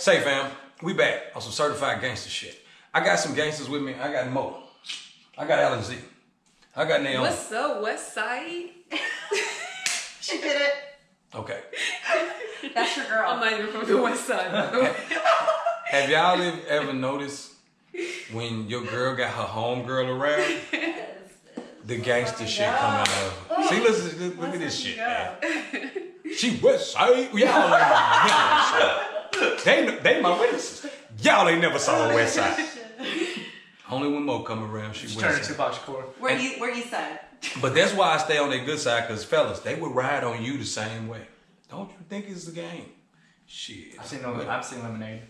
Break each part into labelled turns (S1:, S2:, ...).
S1: Say, fam, we back on some certified gangster shit. I got some gangsters with me. I got Mo. I got Alan Z. I got Naomi.
S2: What's up, West Side?
S3: She did it.
S1: Okay.
S3: That's your girl.
S2: I'm not even from the West Side, by the way.
S1: Have y'all ever noticed when your girl got her homegirl around, the gangster shit come out of her? See, look at this shit, man. She West Side. Y'all ain't they my witnesses. Y'all ain't never saw a West Side. Only when Mo come around, she West Side.
S3: Where you said.
S1: But that's why I stay on their good side, because fellas, they would ride on you the same way. Don't you think it's the game? Shit.
S4: I've seen Lemonade.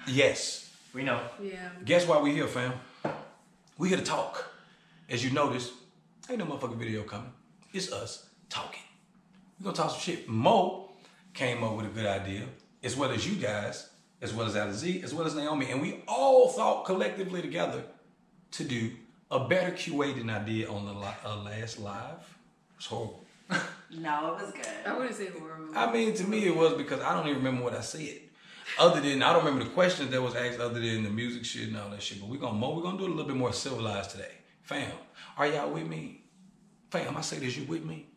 S1: Yes.
S4: We know.
S2: Yeah.
S1: Guess why we here, fam? We here to talk. As you notice, ain't no motherfucking video coming. It's us talking. We gonna talk some shit. Mo came up with a good idea, as well as you guys, as well as Alan Z, as well as Naomi, and we all thought collectively together to do a better QA than I did on the last live. It was horrible.
S3: No, it was good.
S2: I wouldn't say horrible.
S1: I mean, to me, it was because I don't even remember what I said. I don't remember the questions that was asked other than the music shit and all that shit. But we're gonna do it a little bit more civilized today. Fam, are y'all with me? Fam, I say this, you with me?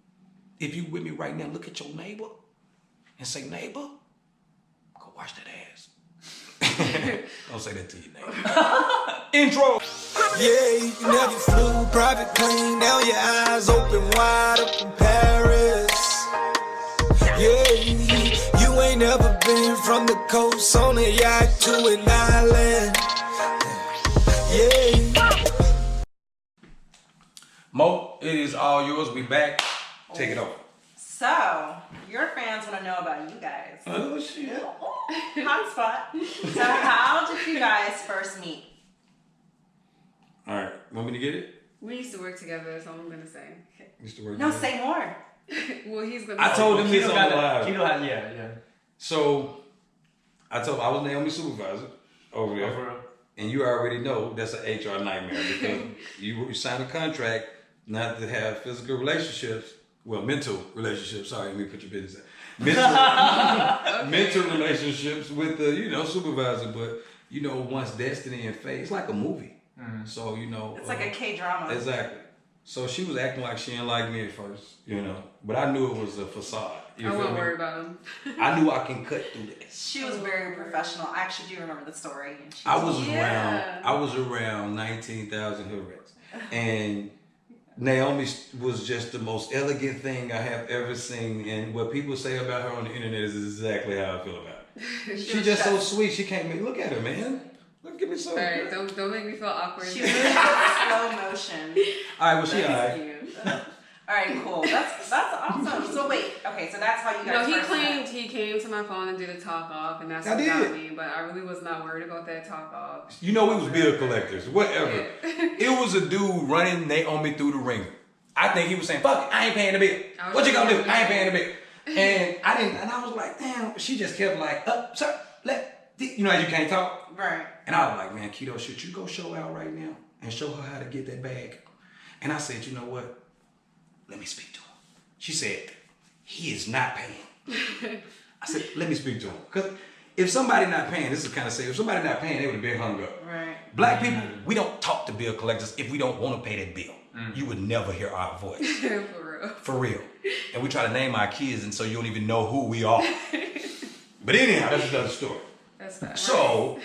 S1: If you with me right now, look at your neighbor and say, neighbor, go wash that ass. Don't say that to your neighbor. Intro.
S5: Yeah, you never flew private plane, now your eyes open wide up in Paris. Yeah, you ain't never been from the coast on a yacht to an island. Yeah.
S1: Mo, it is all yours. We back. Take it over.
S3: So, your fans want to know about you guys.
S1: Oh, shit.
S3: Hot spot. So, how did you guys first meet?
S1: All right. Want me to get it?
S2: We used to work together, that's all I'm going to say.
S1: Used to work
S3: No,
S1: together.
S3: say more.
S2: Well, he's going
S1: I told him this on the live.
S4: Kito had, yeah.
S1: So, I was Naomi's supervisor over there.
S4: Over.
S1: And you already know that's an HR nightmare because you signed a contract not to have physical relationships. Well, mental relationships. Sorry, let me put your business out. Mental relationships with the, supervisor. But, once destiny and fate, it's like a movie. Mm-hmm. So,
S3: It's like a K-drama.
S1: Exactly. So she was acting like she didn't like me at first, But I knew it was a facade.
S2: I won't worry about him.
S1: I knew I can cut through this.
S3: She was very professional. I actually do remember the story. And
S1: I was around 19,000 hood rats. And Naomi was just the most elegant thing I have ever seen. And what people say about her on the internet is exactly how I feel about her. She's just so sweet. She can't make, look at her, man. Look, give me some.
S2: All right, don't make me feel awkward.
S3: She was in slow motion.
S1: All right, well, she all right.
S3: All right, cool. That's awesome. So wait, okay, so that's how you guys.
S2: No, he
S3: first
S2: claimed
S3: met.
S2: he came to my phone and did a talk off, and that's what got me. But I really was not worried about that talk off.
S1: We was bill collectors, whatever. It was a dude running Naomi through the ringer. I think he was saying, "Fuck it, I ain't paying the bill. What you gonna do? I ain't paying the bill." And I didn't. And I was like, "Damn." She just kept like, "Sir, you know how you can't talk."
S3: Right.
S1: And I was like, "Man, Kito, should you go show out right now and show her how to get that bag?" And I said, "You know what? Let me speak to him." She said, "He is not paying." I said, "Let me speak to him." Because if somebody not paying, this is kind of safe. If somebody not paying, they would have been hung up.
S3: Right.
S1: Black people, we don't talk to bill collectors if we don't want to pay that bill. You would never hear our voice.
S2: For real.
S1: For real. And we try to name our kids, and so you don't even know who we are. But anyhow, that's another story.
S2: That's that.
S1: So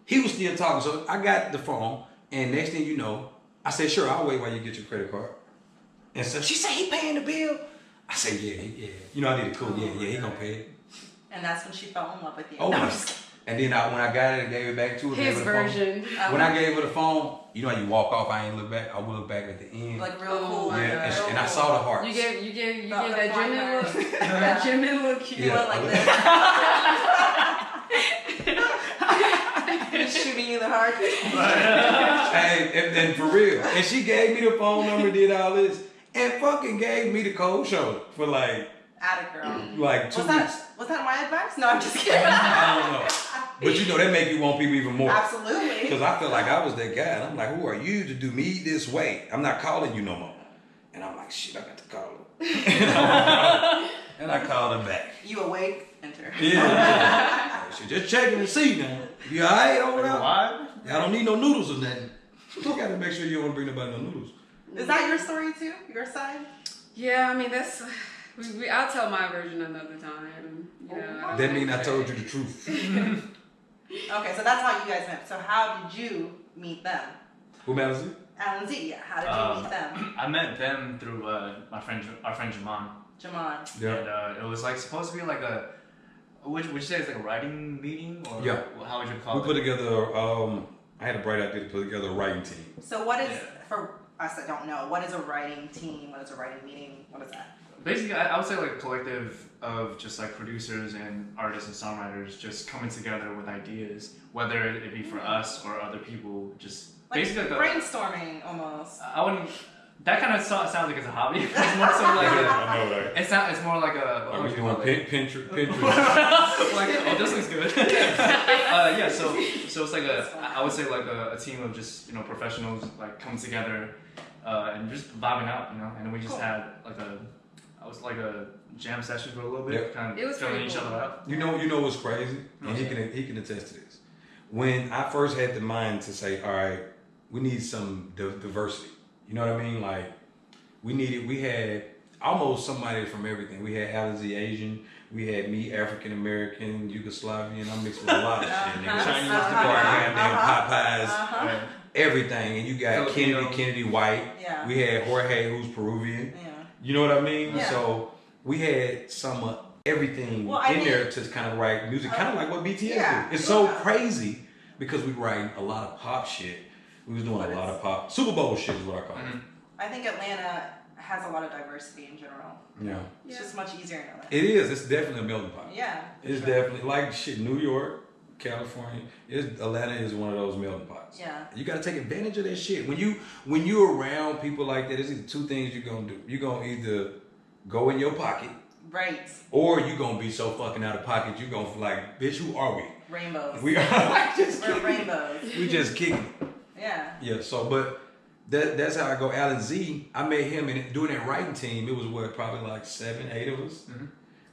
S1: he was still talking. So I got the phone, and next thing you know, I said, "Sure, I'll wait while you get your credit card." And so she said, "He paying the bill?" I said, "Yeah. I did it cool. Yeah, he gonna pay it."
S3: And that's when she fell in love with you.
S1: Oh,
S3: no,
S1: my. And then when I got it and gave it back to her,
S2: His version.
S1: When I gave her the phone, you know how you walk off, I ain't look back. I would look back at the end.
S3: Like real cool.
S1: Yeah, and I saw the hearts.
S2: You gave that Jimin look. That Jimin look.
S3: You went like this. Shooting you the heart.
S1: Hey, and for real. And she gave me the phone number, did all this, and fucking gave me the cold shoulder for like
S3: Atta girl.
S1: like 2 weeks.
S3: Was that my advice? No, I'm just kidding.
S1: I don't know. But that make you want people even more.
S3: Absolutely.
S1: Because I feel like I was that guy. And I'm like, who are you to do me this way? I'm not calling you no more. And I'm like, shit, I got to call her. And I called her back.
S3: You awake? Enter.
S1: Yeah. Shit, just checking to see now. You alright over there?
S4: Why?
S1: Y'all don't need no noodles or nothing. You gotta make sure you don't bring nobody no noodles.
S3: Is that your story too? Your side?
S2: Yeah, I mean that's. I'll tell my version another time. You know,
S1: That mean I told you the truth.
S3: Okay, so that's how you guys met. So how did you meet them?
S1: Who matters it?
S3: Alan Z, yeah. How did you meet them?
S4: I met them through our friend Jaman.
S3: Jamon.
S1: Yeah.
S4: And it was like supposed to be like a, would you say it's like a writing meeting or
S1: Yeah.
S4: how would you call
S1: We
S4: it?
S1: put together, I had a bright idea to put together a writing team.
S3: So what is, for us that don't know, what is a writing team? What is a writing meeting? What is that?
S4: Basically, I would say like a collective of just like producers and artists and songwriters just coming together with ideas, whether it be for us or other people. Just
S3: Like
S4: basically like
S3: brainstorming almost.
S4: I wouldn't. That kind of sounds like it's a hobby. It's more so like
S1: I know, right?
S4: it's more like a.
S1: Are we doing Pinterest?
S4: Like, oh, this looks good. Yeah, so it's like I would say like a team of just, you know, professionals like come together and just vibing out, you know. And we just had like a jam session for a little bit,
S1: Yep.
S4: kind
S2: It
S4: of
S2: was
S4: filling
S2: pretty
S4: each
S2: cool.
S4: other up.
S1: You know what's crazy? And he can attest to this. When I first had the mind to say, all right, we need some diversity. You know what I mean? Like, we had almost somebody from everything. We had Alize Asian, we had me African American, Yugoslavian. I'm mixed with a lot of shit. Nigga. Chinese, goddamn Popeyes, everything. And you got
S4: Filipino.
S1: Kennedy White.
S3: Yeah.
S1: We had Jorge, who's Peruvian.
S3: Yeah.
S1: You know what I mean?
S3: Yeah.
S1: So we had some of everything
S3: Well, I
S1: in
S3: mean-
S1: there to kind of write music, kind of like what BTS
S3: yeah,
S1: do. It's so
S3: yeah.
S1: crazy because we write a lot of pop shit. We was doing a lot of pop. Super Bowl shit is what I call it.
S3: I think Atlanta has a lot of diversity in general.
S1: Yeah.
S3: It's just much easier in Atlanta.
S1: It is. It's definitely a melting pot.
S3: Yeah.
S1: It's definitely like shit. New York, California. Atlanta is one of those melting pots.
S3: Yeah.
S1: You gotta take advantage of that shit. When you're around people like that, there's either two things you're gonna do. You're gonna either go in your pocket,
S3: Right.
S1: or you're gonna be so fucking out of pocket you're gonna feel like, bitch, who are we?
S3: Rainbows.
S1: We are just
S3: We're
S1: kicking.
S3: rainbows.
S1: We just kicking.
S3: Yeah.
S1: Yeah. So, but that's how I go. Alan Z, I met him, and doing that writing team, it was probably like 7, 8 of us.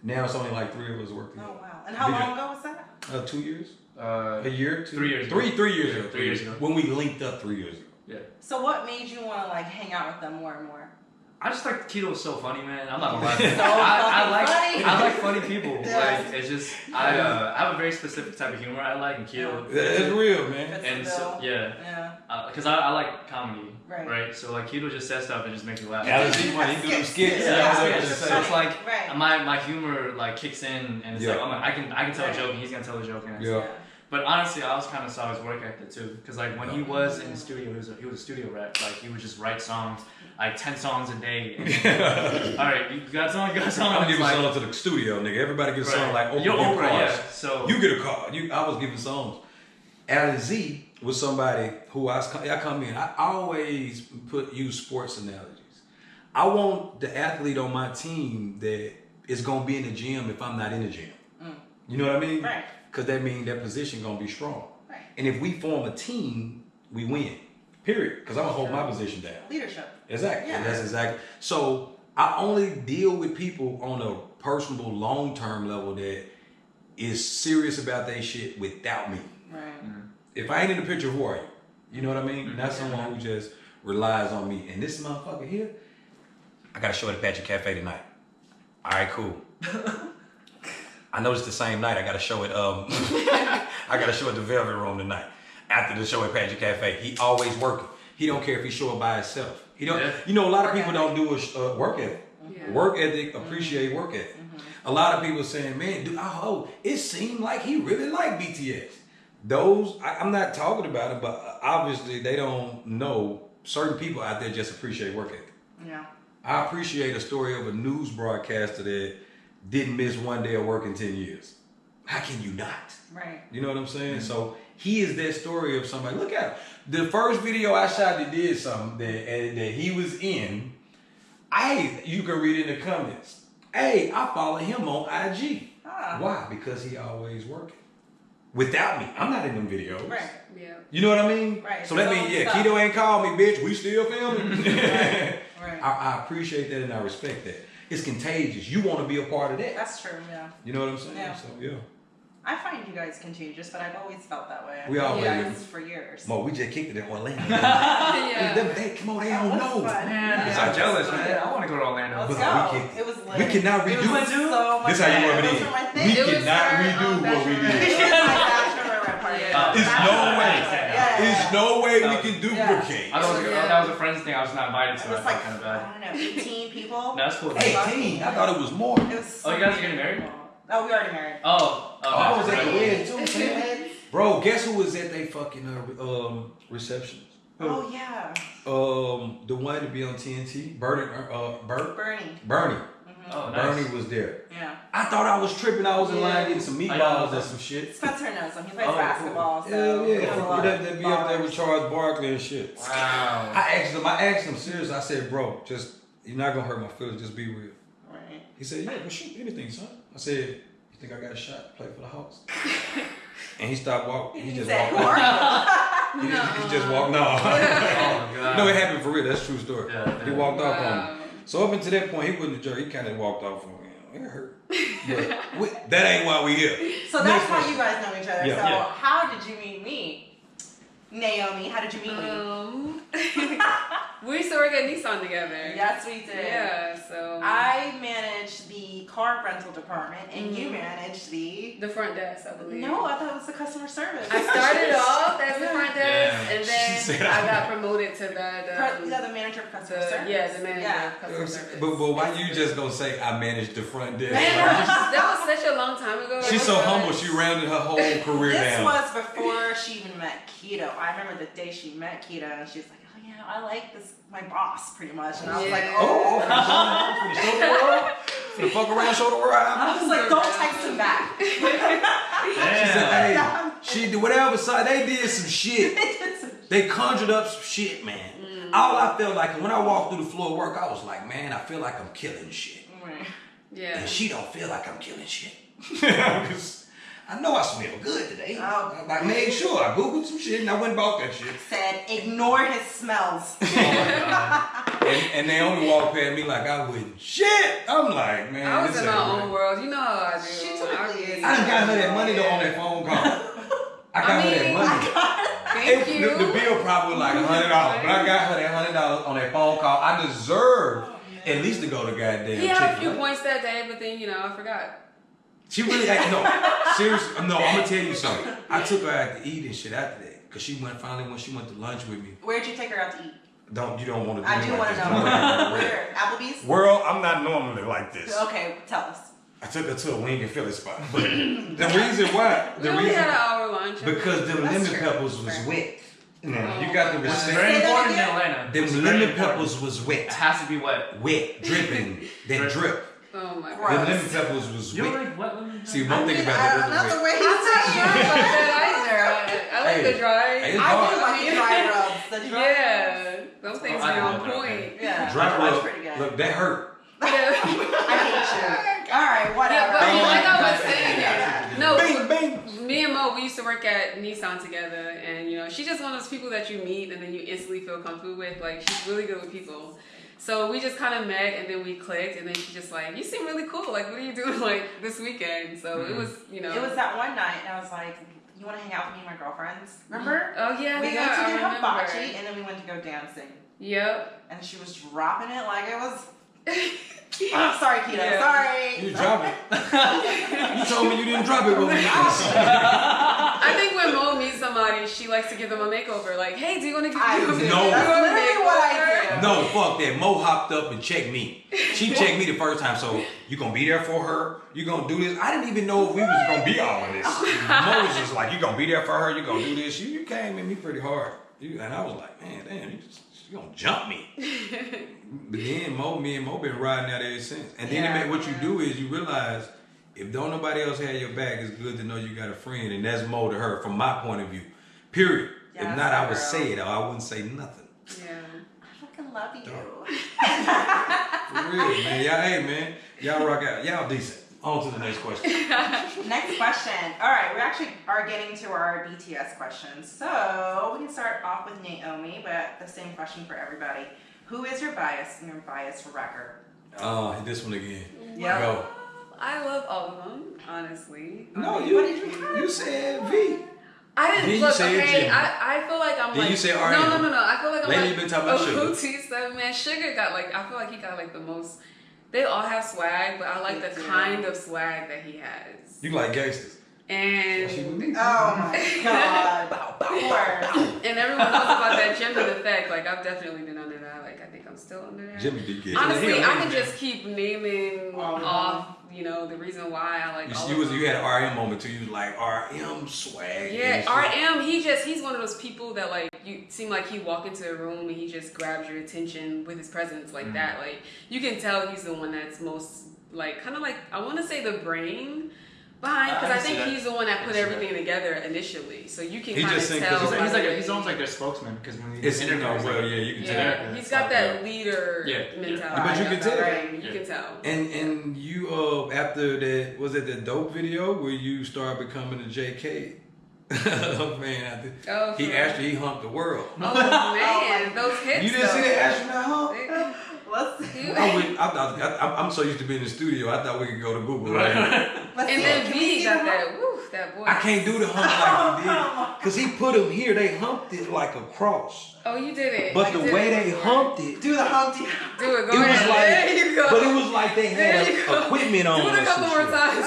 S1: Now it's only like 3 of us working.
S3: Oh wow. And how long ago was that?
S1: 2 years?
S4: Uh,
S1: A year?
S4: 3 years.
S1: Three years ago.
S4: 3 years ago.
S1: When we linked up 3 years ago.
S4: Yeah.
S3: So what made you want to like hang out with them more and more?
S4: I just like Kito was so funny, man. I'm not gonna lie.
S3: So
S4: I
S3: fucking
S4: like funny people.
S3: Yeah.
S4: Like it's just I have a very specific type of humor I like, and Kito.
S1: That's real, man.
S3: Fits
S4: And
S3: the
S4: so
S3: bill.
S4: yeah,
S3: Yeah.
S4: because I like comedy,
S3: Right.
S4: So like Kito just says stuff and just makes me laugh.
S1: Alan Z, when he do them skits,
S3: Yeah.
S1: yeah.
S4: So it's like
S3: Right.
S4: my humor like kicks in, and it's
S1: Yeah.
S4: like I'm like I can tell
S3: Right.
S4: a joke, and he's gonna tell a joke, and it's,
S1: Yeah.
S4: But honestly, I also kind of saw his work ethic too, because like when he was in the studio, he was a studio rep. Like he would just write songs, like 10 songs a day. And, all right, you got a song, you got a song.
S1: I'm
S4: It's
S1: giving
S4: like,
S1: songs to the studio, nigga. Everybody gets a song like Oprah.
S4: You're
S1: give
S4: Oprah,
S1: cars.
S4: yeah. So
S1: You get a car. I was giving songs. Alan Z was somebody who I come in. I always use sports analogies. I want the athlete on my team that is gonna be in the gym if I'm not in the gym. You know what I mean?
S3: Right.
S1: Because that means that position gonna be strong.
S3: Right.
S1: And if we form a team, we win. Period. Because I'm gonna hold my position down.
S3: Leadership.
S1: Exactly.
S3: Yeah.
S1: That's exactly. So I only deal with people on a personable, long-term level that is serious about their shit without me.
S3: Right.
S1: If I ain't in the picture, who are you? You know what I mean? Not someone who just relies on me. And this motherfucker here, I got a show at Apache Cafe tonight. All right, cool. I know it's the same night. I got a show at the Velvet Room tonight. After the show at Apache Cafe, he always working. He don't care if he show up by himself. He don't.
S4: Yeah.
S1: You know, a lot of people don't do a work ethic.
S2: Yeah.
S1: Work ethic, appreciate work ethic. A lot of people saying, man, dude, it seemed like he really liked BTS. I'm not talking about it, but obviously they don't know. Certain people out there just appreciate work ethic.
S3: Yeah.
S1: I appreciate a story of a news broadcaster that didn't miss one day of work in 10 years. How can you not?
S3: Right.
S1: You know what I'm saying? So he is that story of somebody. Look at him. The first video I shot that did something that he was in, you can read in the comments. Hey, I follow him on IG. Why? Because he always working. Without me. I'm not in them videos.
S3: Right.
S2: Yeah.
S1: You know what I mean?
S3: Right.
S1: So that means,
S3: Stuff.
S1: Kito ain't called me, bitch. We still filming.
S3: Right.
S1: I appreciate that and I respect that. It's contagious. You want to be a part of that.
S3: That's true. Yeah.
S1: You know what I'm saying?
S3: Yeah.
S1: So, yeah.
S3: I find you guys contagious, but I've always felt that way.
S1: We always
S3: you
S1: do.
S3: guys for years.
S1: Mo, we just kicked it in Orlando.
S2: Yeah.
S1: Come on, they don't know.
S4: Man,
S1: Yeah.
S4: I'm jealous, man. I want to go to Orlando.
S3: Let's
S1: But
S3: go.
S1: we can-
S3: It was lit.
S1: We cannot
S3: It
S1: redo
S3: was
S1: it.
S3: so much
S1: This how you
S3: fun.
S1: rub it
S3: Those
S1: in.
S3: were my
S1: We
S3: things.
S2: It was
S1: cannot
S2: our,
S1: redo what we
S3: It
S1: did.
S3: was my bachelorette party.
S2: Yeah.
S1: It's no way.
S3: Yeah.
S1: There's no way we can duplicate.
S4: I thought
S2: Yeah.
S4: that was a friend's thing. I was not invited
S3: It
S4: to.
S3: was
S4: I
S3: like,
S4: felt kind of bad.
S3: I don't know, 18 people.
S4: No, that's cool.
S1: Hey, team, I thought it was more.
S3: It was so
S4: Oh, you guys are
S3: many
S4: getting married?
S3: people. Oh, we already married.
S1: I was at the wedding too, man.
S3: Kids.
S1: Bro, guess who was at they fucking reception?
S3: Oh, yeah.
S1: The one to be on TNT, Bernie.
S3: Bernie.
S4: Oh, nice.
S1: Bernie was there.
S3: Yeah.
S1: I thought I was tripping. I was in line getting some meatballs
S4: know.
S1: or some shit.
S3: Spencer knows him. He plays
S4: Oh,
S3: basketball.
S1: Yeah,
S3: So
S1: yeah.
S3: he has a lot
S1: That
S3: of
S1: be up there with
S3: followers.
S1: Charles Barkley and shit.
S4: Wow.
S1: I asked him seriously. I said, bro, just you're not gonna hurt my feelings. Just be real.
S3: Right.
S1: He said, yeah, well, shoot anything, son. I said, you think I got a shot to play for the Hawks? And he stopped walking. He
S3: He
S1: just
S3: said,
S1: walked
S3: who
S1: off.
S3: are you?
S1: He just walked. No,
S4: Oh my god.
S1: no, it happened for real. That's a true story.
S4: Yeah,
S1: He
S4: yeah.
S1: walked off on me.
S2: Wow.
S1: So up until that point, he wasn't a jerk. He kind of walked off on me. It hurt. But that ain't why we here.
S3: So that's how you guys know each other.
S1: Yeah.
S3: So
S4: Yeah.
S3: how did you meet me? Naomi, how did you meet me?
S2: We used to work at Nissan together.
S3: Yes, we did.
S2: Yeah, so
S3: I managed the car rental department, and you managed
S2: the front desk, I believe.
S3: No, I thought it was the customer service.
S2: I started off as the front desk,
S4: Yeah.
S2: and
S1: She
S2: then
S1: said
S2: I got promoted to
S3: the manager of customer service.
S2: the manager
S3: Yeah.
S2: of customer service.
S1: But why you just gonna say I managed the front desk?
S2: Man, that was such a long time ago.
S1: She's so humble. She rounded her whole career
S3: This
S1: down.
S3: was before she even met Kito. I remember the day she met Kito, and she was like, "Oh yeah, I like this, my boss, pretty much." And I was like,
S2: Yeah.
S3: "Oh."
S1: For the show the world? For the fuck around, show the world?
S3: I was like, "Don't text him back."
S1: She said, hey, she did whatever side. They did some shit. They conjured up some shit, man. All I felt like when I walked through the floor of work, I was like, man, I feel like I'm killing shit.
S2: Yeah.
S1: And she don't feel like I'm killing shit. Because I know I smell good today.
S3: Oh.
S1: I made sure. I Googled some shit and I went and bought that shit.
S3: Said, "Ignore his smells."
S4: Oh my god.
S1: And Naomi walked past me like I wouldn't shit. I'm like, man,
S2: I was
S1: this
S2: in
S1: ain't
S2: my
S1: right.
S2: own world. You know how I do.
S3: She typically is.
S1: I done got her that money though on that phone call. I got her that money.
S2: Thank you.
S1: The bill probably was like $100, but I got her that $100 on that phone call. I deserve at least to go to goddamn
S2: He had a few
S1: Chick-fil-A.
S2: points that day, but then, I forgot.
S1: She really, no, seriously, no, I'm gonna tell you something. I took her out to eat and shit after that, cause she went when she went to lunch with me.
S3: Where'd you take her out to eat?
S1: You don't want to do
S3: I do
S1: like
S3: want to
S1: this.
S3: know. Where? Applebee's?
S1: World, I'm not normally like this.
S3: Okay, tell us.
S1: I took her to a wing and Philly spot, but the reason why,
S2: We only had an hour lunch.
S1: because them
S3: That's
S1: lemon
S3: true.
S1: peppers was wet. Now, you got the
S4: Which is
S1: receipt.
S4: very
S3: Say that
S4: important in
S3: again?
S4: Atlanta.
S1: Them
S4: Which is very
S1: lemon
S4: important.
S1: peppers was
S4: It
S1: wet.
S4: has to be wet.
S1: Wet, dripping, that drip.
S2: Oh my
S3: Gross.
S1: Them
S2: god.
S1: lemon peppers was
S4: You don't
S1: wet.
S4: like wet lemon?
S1: See, one thing about the
S3: not the
S1: wet.
S3: way he
S2: I'm not
S3: said
S2: sure about that either. I like
S1: Hey.
S2: the dry.
S1: Hey, it's
S3: I
S1: hard.
S3: do like the dry rubs. The dry
S2: Yeah. Those things
S4: Oh, I
S2: are
S4: know
S2: on
S4: that,
S2: point.
S4: okay.
S3: Yeah.
S1: Dry
S3: That's
S1: rub.
S3: pretty good.
S1: Look, that hurt.
S2: Yeah.
S3: I hate you. All right, whatever.
S2: Yeah, but like I was
S3: Yeah.
S2: saying, no,
S1: Bing, bing.
S2: me and Mo, we used to work at Nissan together, and she's just one of those people that you meet and then you instantly feel comfortable with. Like, she's really good with people. So we just kind of met, and then we clicked, and then she just like, you seem really cool. Like, what are you doing like this weekend? So it was,
S3: It was that one night, and I was like, "You want to hang out with me and my girlfriends? Remember?
S2: Oh yeah,
S3: We went to
S2: I
S3: get
S2: remember.
S3: hibachi, and then we went to go dancing.
S2: Yep.
S3: And she was dropping it like it was. Oh, sorry, Kito.
S2: Yeah.
S3: Sorry.
S1: You drop it. You told me you didn't drop it when we
S2: I think when Mo meets somebody, she likes to give them a makeover. Like, hey, do you want to give
S3: I
S2: you a
S3: do.
S2: makeover?
S3: That's literally what I do.
S1: No, fuck that. Mo hopped up and checked me. She checked me the first time, so you gonna be there for her? You gonna do this? I didn't even know if we was gonna be all of this. Mo was just like, you gonna be there for her? You gonna do this? You came at me pretty hard. And I was like, man, damn, you gonna jump me. But then me and Mo been riding out ever since. And then what you do is you realize if don't nobody else have your back, it's good to know you got a friend, and that's Mo to her from my point of view. Period.
S3: Yeah,
S1: if not, I would
S3: girl.
S1: say it or I wouldn't say nothing.
S2: Yeah.
S3: I fucking love you.
S1: For real, man. Y'all, hey, man. Y'all rock out. Y'all decent. On to the next question.
S3: Next question. All right, we actually are getting to our BTS questions. So we can start off with Naomi, but the same question for everybody. Who is your bias for record?
S1: This one again.
S3: Yeah.
S1: Go.
S2: I love all of them, honestly.
S1: No,
S3: What did you
S1: you said V.
S2: I didn't
S1: Then you
S2: look,
S1: said
S2: okay,
S1: Jimmy.
S2: I feel like I'm
S1: Then
S2: like...
S1: you said
S2: No,
S1: R&M.
S2: no. I feel like I'm
S1: Lately
S2: like...
S1: you been talking about Sugar.
S2: Sugar. Man, Sugar got like... I feel like he got like the most... They all have swag, but I like the kind of swag that he has.
S1: You like gangsters.
S2: And...
S3: Oh my god.
S2: And everyone knows about that Jimmy effect. Like, I've definitely been under that. Like, I think I'm still under that.
S1: Jimmy did get
S2: Honestly, I can just keep naming off, you know, the reason why I like all of them.
S1: You had an RM moment too. You was like RM swag.
S2: Yeah, RM, he's one of those people that like you seem like he walk into a room and he just grabs your attention with his presence like that. Like you can tell he's the one that's most like kind of like I want to say the brain behind because I think he's the one that put everything together initially. So you can kind of tell.
S4: He's almost like their spokesman because when
S1: It's you can tell.
S2: He's got that leader mentality.
S1: But you can tell.
S2: Right? You can tell.
S1: And you after that was it the dope video where you started becoming a JK? Man, he actually humped the world.
S2: Oh man, those hips.
S1: You didn't see that astronaut hump?
S3: Let's see.
S1: I'm so used to being in the studio. I thought we could go to Google right now.
S2: And then V got that voice.
S1: I can't do the hump like he did because he put them here. They humped it like a cross.
S2: Oh, you did it.
S1: But the way they humped it,
S3: Do the Humpty.
S2: Do it. Go
S1: it was
S2: ahead.
S1: like,
S2: There you go.
S1: but it was like they had equipment on.
S2: Do it a couple more times.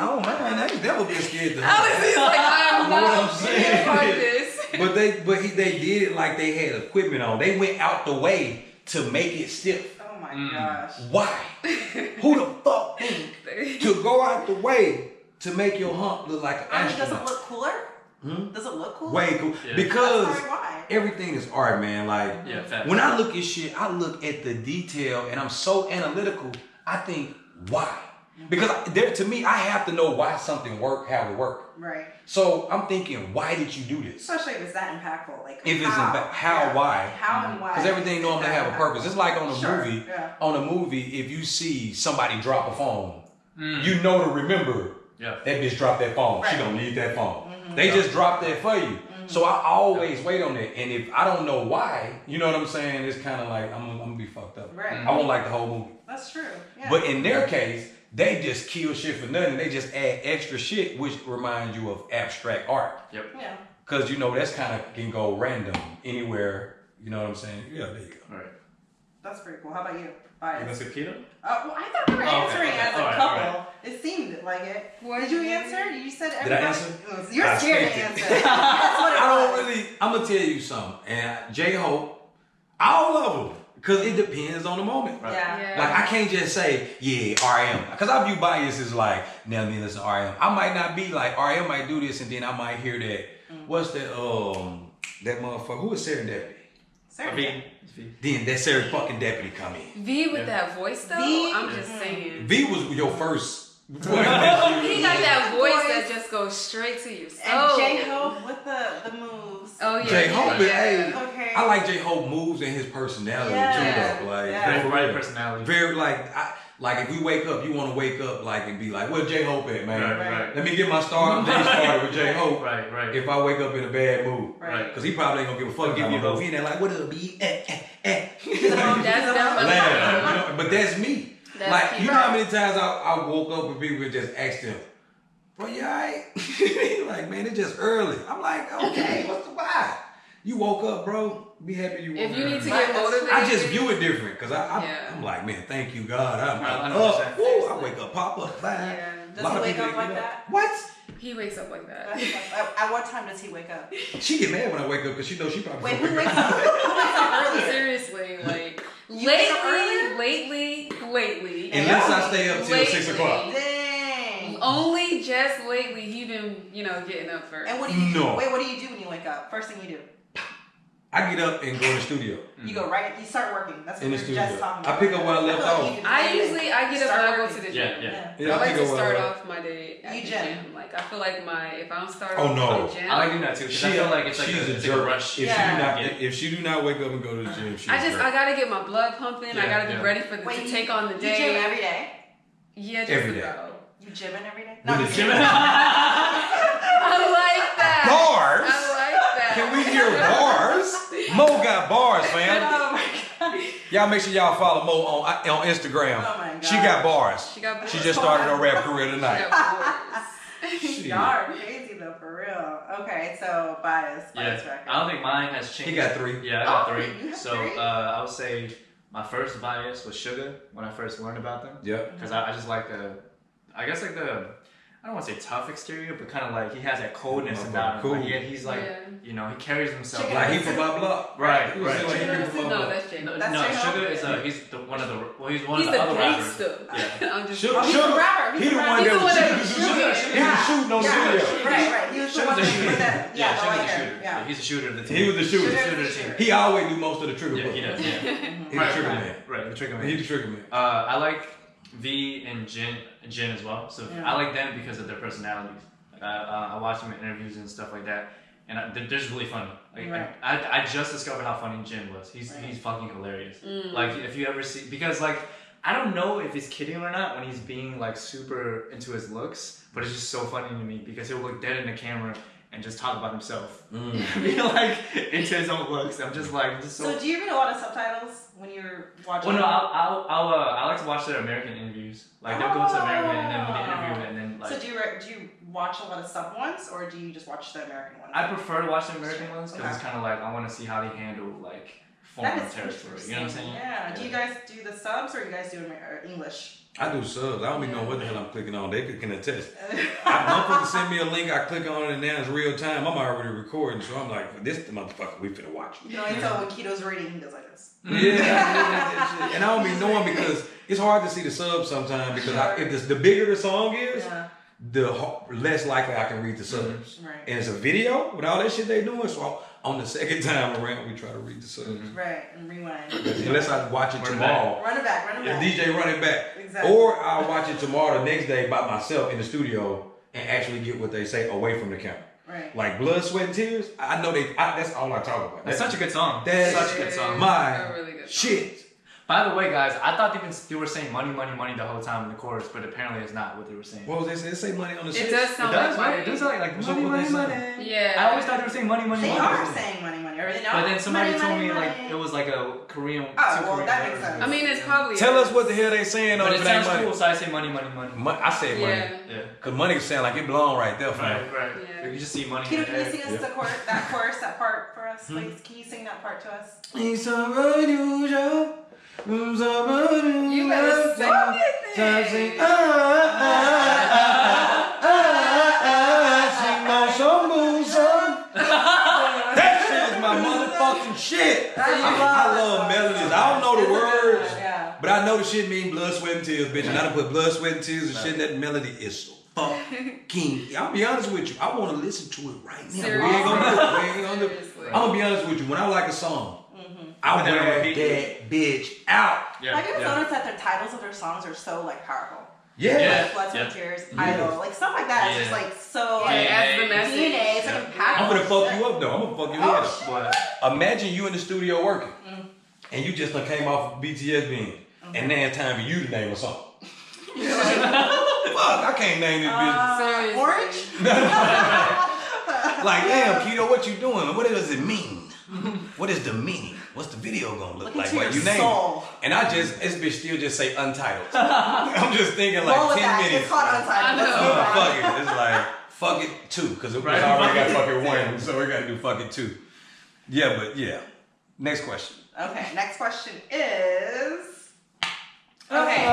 S1: Oh man, I ain't never been scared to.
S2: Honestly, it's like I'm
S1: You know what I'm
S2: not
S1: saying?
S2: like this.
S1: But they did it like they had equipment on. They went out the way to make it stiff.
S3: Oh my gosh.
S1: Why? Who the fuck think to go out the way to make your hump look like an
S3: Does it
S1: astronaut?
S3: look cooler? Does it look cooler?
S1: Way cool.
S4: Yeah.
S1: Because
S3: Sorry, why?
S1: everything is art, man. Like
S4: fact.
S1: when I look at shit, I look at the detail and I'm so analytical. I think why? Because to me, I have to know why something worked, how it worked.
S3: Right.
S1: So I'm thinking, why did you do this?
S3: Especially if it's that impactful. Like
S1: If it's
S3: how,
S1: why?
S3: How and why?
S1: Because everything normally have a purpose. It's like on a movie.
S3: Yeah.
S1: On a movie, if you see somebody drop a phone, you know to remember that bitch dropped that phone. She don't need that phone. They just dropped that for you. So I always wait on it. And if I don't know why, you know what I'm saying? It's kind of like I'm gonna be fucked up.
S3: Right.
S1: I won't like the whole movie.
S3: That's true. Yeah.
S1: But in their case, they just kill shit for nothing. They just add extra shit, which reminds you of abstract art.
S4: Yep.
S3: Yeah.
S1: Because, you know, that's kind of can go random anywhere. You know what I'm saying? Yeah, there you go.
S4: All right.
S3: That's pretty cool. How about you?
S4: You
S3: Bias.
S4: gonna say Kito?
S3: Well, I thought we were answering as a
S4: All right,
S3: couple.
S4: all right.
S3: It seemed like it.
S2: What
S3: Did you answer? You said
S1: Did I
S3: everybody.
S1: answer?
S3: You're
S1: I
S3: scared to
S1: expected.
S3: answer. That's what it
S1: I
S3: was.
S1: don't really, I'm going to tell you something. And J-Hope, all of them. Because it depends on the moment.
S4: Right.
S3: Yeah.
S1: Like, I can't just say, yeah, RM. Because I view bias as like, now me listen to RM. I might not be like, RM might do this, and then I might hear that. What's that, that motherfucker? Who is Serendipity?
S3: Seriously.
S1: Then that fucking deputy come in.
S2: V with that voice though.
S3: V?
S2: I'm just saying.
S1: V was your first.
S2: He got that voice that just goes straight to your soul.
S3: And J-Hope with the moves.
S2: Oh yeah.
S1: J-Hope, hey,
S3: Okay.
S1: I like J-Hope moves and his personality
S3: Yeah.
S1: too, though. Like,
S3: Yeah.
S4: Right personality.
S1: very like if we wake up, you want to wake up like and be like, where J-Hope at, man?
S4: Right.
S1: Let me get my start day started with J-Hope.
S4: Right.
S1: If I wake up in a bad mood,
S3: Right.
S1: because he probably ain't gonna give a fuck. Give me a hope. He in there like, what up, B?
S2: That's definitely.
S1: Laugh, you know, but that's me.
S2: That's
S1: like,
S2: cute.
S1: you know how many times I woke up and people would just ask them, bro, you alright? Like, man, it's just early. I'm like, okay, what's the why? You woke up, bro. Be happy you woke up.
S2: If you need to get motivated,
S1: I just view it different because I'm like, man, thank you, God. I'm up.
S4: 100%.
S1: Woo, I wake up, pop up, bye.
S2: Yeah.
S3: Does he wake up like that?
S1: What?
S2: He wakes up like that.
S3: At what time does he wake up?
S1: She get mad when I wake up because she knows she probably
S3: Wait,
S1: gonna
S3: who
S1: wake
S3: wakes
S1: up.
S3: up? Who wakes up earlier?
S2: Seriously, like
S3: You wake up earlier?
S2: lately.
S1: Unless I stay up till 6 o'clock.
S3: Dang.
S2: Only just lately he been, getting up first.
S3: And what do you
S1: No.
S3: Wait, what do you do when you wake up? First thing you do?
S1: I get up and go to the studio.
S3: You go right. You start working. That's what
S1: In the
S3: we were
S1: studio.
S3: just talking
S1: I
S3: about.
S1: pick up where I left
S3: feel like
S1: off.
S3: you can
S2: I
S3: do it.
S2: get up and
S3: Start
S2: I go
S3: working.
S2: to the gym.
S4: Yeah.
S1: Yeah,
S2: I like
S1: pick
S2: to
S1: up where
S2: start
S1: I
S2: off my day at
S3: You
S2: the
S3: gym.
S2: gym. Like I feel like if I don't start
S1: Oh,
S2: off
S1: no.
S2: the gym,
S4: I like doing that too. 'Cause I feel like it's like
S1: she's
S4: it's
S1: jerk.
S4: like a rush.
S1: If she do not wake up and go to the gym, she's
S2: I gotta get my blood pumping. I gotta be ready for
S3: Wait,
S2: to take on the
S3: You
S2: day.
S3: gym every day?
S2: Yeah, just
S1: Every day.
S2: about.
S3: You gymming every day?
S1: With the gym.
S2: I like that.
S1: Bars?
S2: I like that.
S1: Can we hear bars? Mo got bars, fam.
S3: Oh my god.
S1: Y'all make sure y'all follow Mo on Instagram.
S3: Oh my god.
S1: She got bars.
S2: She got
S1: She just started her rap career
S2: She
S1: tonight.
S2: got
S1: Shit.
S3: Y'all are crazy though, for real. Okay, so bias record.
S4: I don't think mine has changed.
S1: He got 3.
S4: Yeah, I got
S3: Oh,
S4: 3.
S3: you have
S4: So
S3: 3?
S4: I would say my first bias was Sugar when I first learned about them.
S1: Yep.
S4: Because I just like I don't want to say tough exterior, but kind of like he has that coldness about him.
S1: Cool.
S4: Like, yeah, he's like, you know, he carries himself.
S3: Chicken.
S1: Like he from my block.
S4: Right,
S1: He was
S4: right.
S1: like he from my
S2: No,
S1: block.
S2: that's Jay.
S4: No,
S3: That's
S4: no,
S3: J-Ho?
S4: Sugar is he's one of the
S2: He's
S4: other
S2: the
S4: rappers.
S2: gangster.
S4: Yeah.
S2: I'm just
S1: Sugar,
S3: Oh, he's the rapper.
S1: he the one
S2: He's
S1: that
S2: the
S1: was
S2: one that
S1: shooting.
S2: was
S1: He was shooting on studio.
S3: Right. He was the
S4: Sugar's
S3: one
S4: a
S3: that
S4: shooter.
S3: with the
S4: Yeah,
S3: the
S4: Sugar's
S3: white
S4: a
S3: hair.
S4: shooter.
S3: Yeah.
S4: Yeah, he's a shooter of the team.
S1: He was the shooter.
S3: Sugar's
S4: Shooter
S3: the
S4: of the team.
S1: He always do most of the trigger
S4: Yeah,
S1: pull.
S4: he does. Yeah.
S1: He's the trigger man.
S4: Right, the trigger man.
S1: He's the trigger man.
S4: I like V and Jin as well. So
S3: Yeah.
S4: I like them because of their personalities. Like I watch them in interviews and stuff like that, and they're just really funny. Like
S3: Right.
S4: I just discovered how funny Jin was. He's fucking hilarious. Like if you ever see, because like I don't know if he's kidding or not when he's being like super into his looks, but it's just so funny to me because he'll look dead in the camera and just talk about himself. Be like into his own looks. I'm just like
S3: So do you read a lot of subtitles when you're watching?
S4: Well, no, I like to watch their American interviews. Like they'll go to America and then when they interview and then like.
S3: So do you watch a lot of sub ones or do you just watch the American ones?
S4: I prefer to watch the American ones because it's kind of like I want to see how they handle like foreign
S3: That is
S4: territory. You know what I'm saying?
S3: Yeah. Do you guys do the subs or you guys do English?
S1: I do subs. I don't even know what the hell I'm clicking on. They can attest. Motherfucker send me a link. I click on it and now it's real time. I'm already recording, so I'm like, this the motherfucker we finna watch.
S3: You know, I tell when Kito's reading, he goes like this.
S1: Yeah, and I don't be knowing because it's hard to see the subs sometimes because if the bigger the song is, the less likely I can read the subs.
S3: Right.
S1: And it's a video with all that shit they doing, so on the second time around we try to read the subs.
S3: Right, and rewind.
S1: Unless I watch it tomorrow.
S3: Run it back.
S1: Yeah, DJ run it back.
S3: Exactly.
S1: Or I'll watch it tomorrow the next day by myself in the studio and actually get what they say away from the camera.
S3: Right.
S1: Like Blood, Sweat, and Tears, I know that's all I talk about.
S4: That's such a good song.
S1: That's
S4: Such a good song.
S1: my
S2: really good song.
S1: shit.
S4: By the way, guys, I thought they were saying money, money, money the whole time in the chorus, but apparently it's not what they were saying.
S1: What was they saying? They say money on the shit.
S2: It does sound like money.
S4: It does sound like
S1: What's
S4: money,
S1: up with
S4: money,
S1: that
S4: money.
S2: Yeah.
S4: I always thought they were saying money, money,
S3: They
S4: money.
S3: are saying money, money. Are they not?
S4: But then somebody
S3: Money,
S4: told
S3: money,
S4: me like
S3: money.
S4: it was like a Korean.
S3: Oh,
S4: two
S3: well,
S4: Korean
S3: that
S4: letters.
S3: makes sense.
S2: I mean, it's probably.
S1: Tell us what the hell they saying on
S4: But
S1: it
S4: it
S1: ain't
S4: sounds
S1: money.
S4: cool, so I say money, money, money.
S1: I say money.
S2: Yeah.
S4: Yeah.
S1: Cause money sound like it belong right there for me.
S4: Right.
S2: Yeah.
S4: You just see money.
S3: Kito,
S4: in
S3: can you
S4: there.
S3: sing us the chorus, that part for us, please? Can you sing that part to us?
S1: It's unusual.
S2: You better sing it then.
S1: That shit is my motherfucking shit. I love melodies. I don't know the words,
S3: Yeah.
S1: but I know the shit mean blood, sweat, and tears, bitch. And I done put blood, sweat, and tears and shit in that melody is so fucking. I'll be honest with you. I want to listen to it right now.
S2: Seriously?
S1: We ain't gonna do it. We ain't gonna do it.
S2: Seriously.
S1: I'm gonna be honest with you. When I like a song, I
S4: Put that on
S1: wear
S4: repeat.
S1: that bitch out.
S4: Yeah.
S3: Have you ever noticed that the titles of their songs are so like powerful?
S1: Yeah.
S4: Yeah.
S3: Blood, Sweat, Tears, Idol, like stuff like that. It's just
S4: Yeah.
S3: like so.
S2: Yeah, that's the message.
S3: DNA. It's like impactful.
S1: I'm gonna fuck you up though. I'm gonna fuck your head up.
S4: But
S1: Imagine you in the studio working, and you just done came off of BTS being, and now it's time for you to name a song. You're like, fuck, I can't name this bitch.
S2: Seriously.
S3: Orange.
S1: Like, damn, Kito, what you doing? What does it mean? What is the meaning? What's the video gonna look
S3: Look
S1: like?
S3: into
S1: What
S3: your
S1: you name
S3: soul.
S1: it? And this bitch still just say untitled. I'm just thinking like
S3: Roll with
S1: 10
S3: that.
S1: minutes.
S3: It's called Untitled. Let's
S2: I
S3: move on.
S1: Fuck it. It's like, fuck it 2, because it
S4: Right.
S1: already got fucking 1, so we gotta do fucking 2. Yeah, but yeah. Next question.
S3: Okay, next question is. Okay.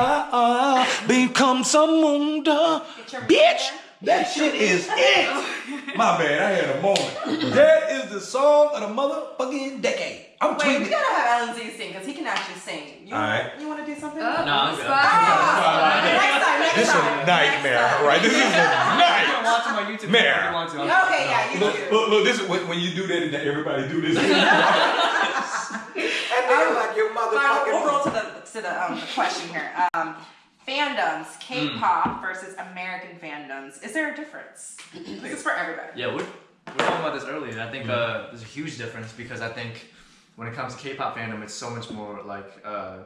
S1: Become someone,
S3: Get your
S1: bitch. That shit is it. My bad, I had a moment. That is the song of the motherfucking decade. I'm
S3: Wait,
S1: tweeting.
S3: we gotta have LZ sing because he can actually sing. You,
S1: Alright.
S3: You want to do something?
S4: No, I'm good.
S3: Ah, next
S1: This is
S3: time.
S1: a nightmare, right? This is a
S4: you can
S1: nightmare.
S4: watch my YouTube if
S1: Mare.
S4: you want to.
S3: Okay, yeah, you do.
S1: Look, this is when you do that and everybody do this. Like your
S3: Fine, we'll roll to the question here. Fandoms, K-pop versus American fandoms. Is there a difference? This is for everybody.
S4: Yeah, we're talking about this earlier. I think there's a huge difference because I think when it comes to K-pop fandom, it's so much more like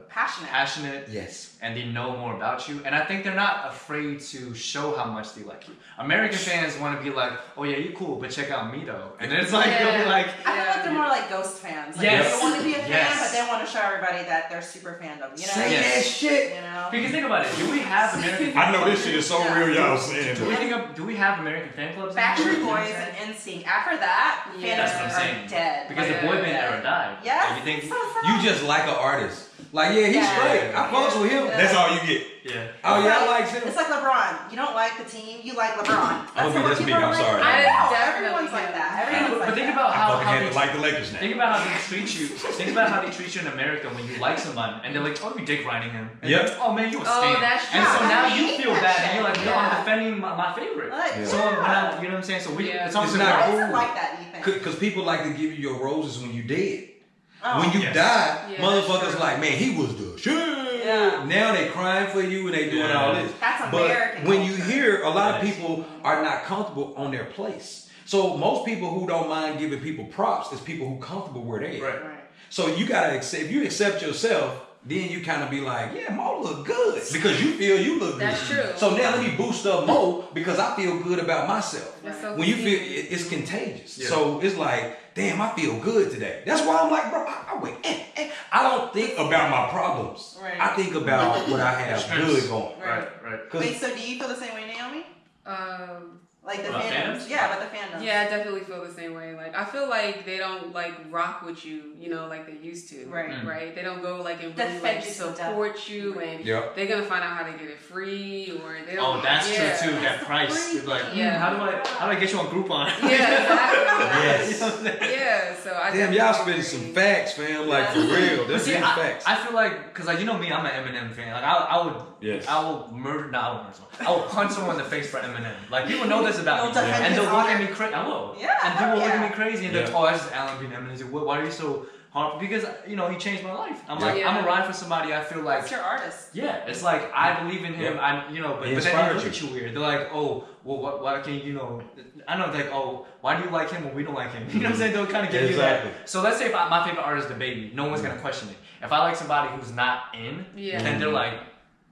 S3: Passionate.
S1: Yes.
S4: and they know more about you. And I think they're not afraid to show how much they like you. American fans want to be like, oh yeah, you're cool, but check out me though. And then it's like, they'll be like,
S3: I feel like they're more like ghost fans. Like
S4: Yes.
S3: they want to be a fan,
S4: Yes.
S3: but they want to show everybody that they're super fandom. You know?
S1: Say
S4: Yes.
S1: that shit.
S3: You know?
S4: because think about it, do we have American
S1: I know this shit is so
S3: Yeah.
S1: real, y'all saying.
S4: do we have American fan clubs?
S3: Backstreet
S4: anymore?
S3: Boys and NSYNC. After that,
S2: Yeah.
S4: That's what I'm
S3: fandoms
S4: saying.
S3: are dead.
S4: Because
S3: Like,
S4: the boy band
S3: dead.
S4: era died.
S3: Yes.
S4: Like, you think,
S3: So sad.
S1: You just like an artist. Like, yeah, he's
S3: Yeah.
S1: straight. I fucks with him.
S3: Yeah.
S1: That's all you get.
S4: yeah.
S1: Oh,
S3: It's
S1: yeah, I
S3: like-
S1: like him.
S3: It's like LeBron. You don't like the team, you like LeBron.
S1: Okay,
S3: what
S1: that's me.
S3: people are
S1: I'm
S3: like.
S1: sorry.
S3: I
S2: I
S3: know.
S2: definitely
S3: Everyone's like
S2: am.
S3: that. Everyone's like
S4: But think
S3: that.
S4: about
S1: I
S4: how
S1: fucking had
S4: they
S1: to like the Lakers now.
S4: think about how they treat you. Think about how they treat you in America when you like someone and they're like, oh, you dick riding him. And
S1: Yep.
S4: like, oh man, you a
S2: Oh,
S4: stan.
S2: that's
S4: And
S2: true.
S4: so
S3: I
S4: now
S3: hate
S4: you feel
S3: that
S4: bad
S3: shit.
S4: and you're like, no,
S3: Yeah.
S4: I'm defending my favorite.
S3: Like,
S1: Yeah.
S4: So when I, you know what I'm saying? So we,
S2: Yeah.
S4: it's almost
S1: It's
S4: like,
S1: not
S3: Why is
S1: cool.
S3: it like that, you think?
S1: Because people like to give you your roses when you dead.
S3: Oh.
S1: When you
S4: Yes.
S1: die,
S2: Yeah,
S1: motherfuckers
S2: that's true.
S1: like, man, he was the shit.
S3: Yeah.
S1: Now they crying for you and they doing
S4: Yeah.
S1: all this.
S3: That's
S1: But
S3: American
S1: when you
S3: culture.
S1: hear a lot of
S4: Yes.
S1: people are not comfortable on their place. So most people who don't mind giving people props is people who comfortable where they at.
S4: Right.
S3: Right.
S1: So you gotta accept. If you accept yourself, then you kind of be like, yeah, Mo look good because you feel you look good.
S2: That's true.
S1: So now let me boost up Mo because I feel good about myself.
S2: That's so
S1: When you feel
S2: convenient.
S1: it's contagious.
S4: Yeah.
S1: So it's like, damn, I feel good today. That's why I'm like, bro, I wait. I don't think about my problems.
S3: Right.
S1: I think about what I have
S4: Strengths.
S1: good going.
S4: right, right.
S1: 'Cause
S3: Wait, so do you feel the same way, Naomi? Like the
S4: About
S3: fandoms?
S4: fandoms?
S3: Yeah, about the fandoms.
S2: Yeah, I definitely feel the same way. Like I feel like they don't like rock with you, you know, like they used to.
S3: Right.
S4: Mm.
S2: Right. They don't go like and
S3: Defend
S2: really like
S3: you to death.
S2: support you, and
S1: Yep.
S2: they're gonna find out how to get it free, or they don't.
S4: Oh, that's
S2: yeah.
S4: true too. That
S3: That's
S4: price.
S3: free.
S4: You're like,
S2: Yeah.
S4: how do I get you on Groupon?
S2: Yeah, exactly.
S1: Yes.
S2: Yeah, so I
S1: Damn,
S2: definitely
S1: y'all
S2: agree.
S1: spitting some facts, fam. Like for real.
S4: But
S1: That's
S4: see,
S1: real facts.
S4: I feel like, cause like you know me, I'm an Eminem fan. Like I would,
S1: Yes.
S4: I will murder. No, I won't murder someone. I will punch someone in the face for Eminem. Like people know this about
S3: You'll
S4: me,
S3: defend
S4: and
S3: his
S4: they'll look at
S3: honor.
S4: me crazy. I will.
S3: Yeah,
S4: And people
S3: hell
S4: look at
S3: yeah.
S4: me crazy, and they're like, oh, that's just Alan being Eminem. He's like, why are you so harmful? Because you know he changed my life. I'm like,
S2: Yeah.
S4: I'm a ride for somebody. I feel like.
S3: That's your artist.
S4: Yeah, it's like I believe in him.
S1: Yeah.
S4: I, you know, but
S1: He
S4: then they
S1: inspired
S4: look
S1: you.
S4: at you weird. They're like, oh, well, why can't you know? I know, like, oh, why do you like him when we don't like him? You know what I'm saying? They'll kind of give
S1: Exactly.
S4: you that. So let's say if my favorite artist is the Baby, no one's gonna question it. If I like somebody who's not in,
S2: Yeah.
S4: then they're like,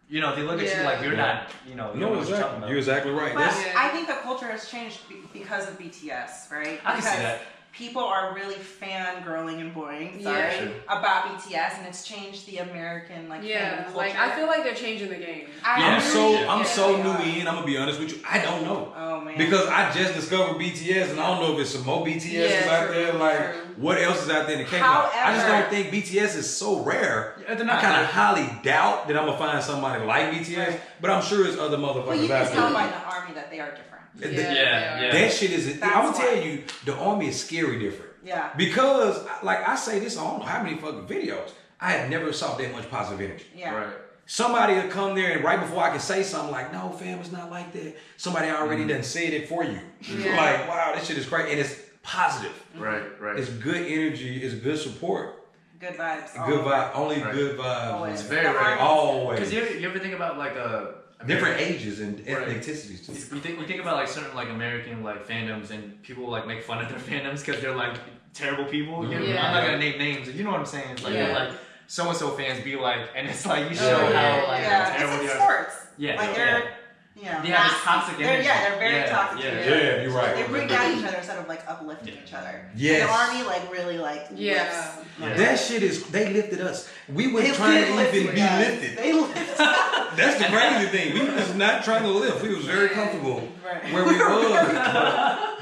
S4: you know, they look at you
S2: Yeah.
S4: like you're
S1: Yeah.
S4: not, you know, you
S1: No,
S4: know what you're talking
S1: exactly.
S4: about.
S1: You're exactly right.
S3: But
S1: That's,
S2: Yeah.
S3: I think the culture has changed because of BTS, right?
S4: I can see
S3: Because
S4: that.
S3: people are really fangirling and boring,
S2: Yeah.
S3: sorry,
S4: Sure.
S3: about BTS, and it's changed the American like
S2: Yeah,
S3: fandom culture.
S2: like I feel like they're changing the game.
S3: I
S1: I'm
S3: really-
S1: I'm so
S3: they
S1: new
S3: are.
S1: in. I'm gonna be honest with you. I don't know.
S3: Oh man.
S1: Because I just discovered BTS, and I don't know if it's some more BTS is
S2: Yeah,
S1: out
S2: true,
S1: there. Like,
S2: true.
S1: what else is out there in the K-pop? I just
S3: However-
S1: don't think BTS is so rare.
S4: Yeah, they're
S1: I
S4: not.
S1: kind of highly doubt that I'm gonna find somebody like BTS,
S3: Right.
S1: but I'm sure it's other
S3: well, you
S1: motherfuckers
S3: can
S1: out
S3: tell
S1: there.
S3: by the army that they are different.
S4: Yeah.
S1: That shit is.
S3: That's
S1: I'm gonna
S3: why.
S1: tell you, the army is scary different.
S3: Yeah.
S1: Because, like I say this, I don't know how many fucking videos. I had never saw that much positive energy.
S3: Yeah.
S4: Right.
S1: Somebody will come there and right before I can say something like, no, fam, it's not like that. Somebody already done said it for you.
S2: Yeah.
S1: Like, wow, this shit is great. And it's positive.
S4: Right. Right.
S1: It's good energy. It's good support.
S3: Good vibes.
S1: Good
S3: always.
S1: vibe. Only
S4: Right.
S1: good vibes.
S3: Always.
S4: It's very
S3: The
S4: rare.
S3: army.
S1: Always.
S4: Because you ever think about like
S1: Different ages and
S4: Right.
S1: ethnicities too.
S4: You think about like certain like American like fandoms and people like make fun of their fandoms because they're like terrible people. You know?
S2: Yeah.
S4: I'm not gonna name names. You know what I'm saying? It's like
S2: Yeah.
S4: they're like so and so fans be like, and it's like you
S2: Oh,
S4: show
S2: yeah,
S4: how like
S3: Yeah.
S4: terrible
S3: It's
S4: they
S3: in
S4: are.
S3: sports.
S4: Yeah,
S3: Like
S4: yeah.
S3: they're, you know,
S4: They have this
S3: nasty.
S4: toxic energy.
S3: They're very
S4: Yeah,
S3: toxic.
S4: yeah.
S3: to each
S1: Yeah,
S3: other.
S1: you're right.
S3: They bring down each other instead of like uplifting each other.
S1: Yes.
S3: And the army like really like
S2: Yeah.
S3: lifts.
S4: Yeah.
S1: That shit is, they lifted us. We weren't
S3: They
S1: trying to
S3: lift,
S1: even be
S3: yeah.
S1: lifted.
S3: They lift.
S1: That's the crazy thing. We was not trying to lift. We was very comfortable
S3: Right.
S1: where we was.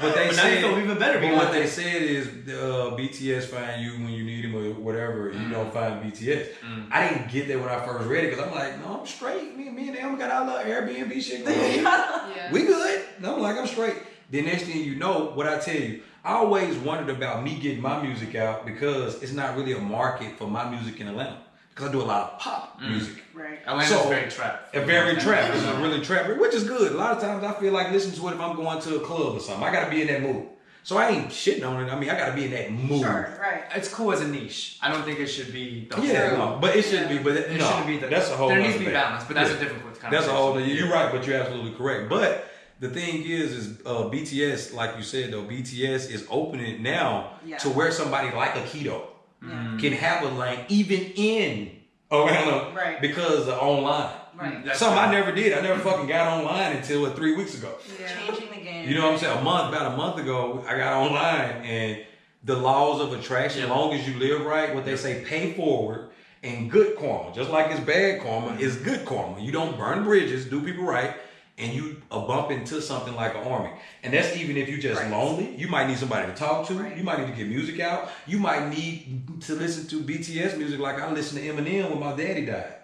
S1: But they
S4: But now you
S1: said,
S4: feel even better.
S1: but what
S4: because-
S1: they said is BTS find you when you need him or whatever. You don't find BTS. I didn't get that when I first read it because I'm like, no, I'm straight. Me and them got our little Airbnb shit going on.
S2: Yeah.
S1: We good. And I'm like, I'm straight. The next thing you know, what I tell you, I always wondered about me getting my music out because it's not really a market for my music in Atlanta. Because I do a lot of pop music.
S3: Right.
S4: Atlanta's
S1: So-
S4: very trap.
S1: A very trap. It's really trap, which is good. A lot of times I feel like listening to it if I'm going to a club or something. I gotta be in that mood. So I ain't shitting on it. I mean, I gotta be in that mood.
S3: Sure. Right.
S4: It's cool as a niche. I don't think it should be the
S1: Yeah,
S4: whole.
S1: no, but it shouldn't be. But
S4: It
S1: no,
S4: shouldn't be the.
S1: that's a whole.
S4: There needs
S1: nother
S4: to be
S1: thing.
S4: balance, but that's
S1: Yeah.
S4: a different kind
S1: That's
S4: of
S1: a whole. You're right, but you're absolutely correct. But the thing is BTS, like you said though, BTS is opening it now
S3: Yeah.
S1: to where somebody like a Kito can have a lane even in Atlanta
S3: Right.
S1: because of online.
S3: Right.
S4: That's
S1: Something I
S4: true.
S1: never did. I never fucking got online until 3 weeks ago.
S2: Yeah.
S3: Changing the game.
S1: You know what I'm saying? About a month ago, I got online, and the laws of attraction, as long as you live right, what they say, pay forward, and good karma. Just like it's bad karma, it's good karma. You don't burn bridges, do people right, and you bump into something like an army. And that's even if you're just lonely. You might need somebody to talk to.
S3: Right.
S1: You might need to get music out. You might need to listen to BTS music like I listened to Eminem when my daddy died.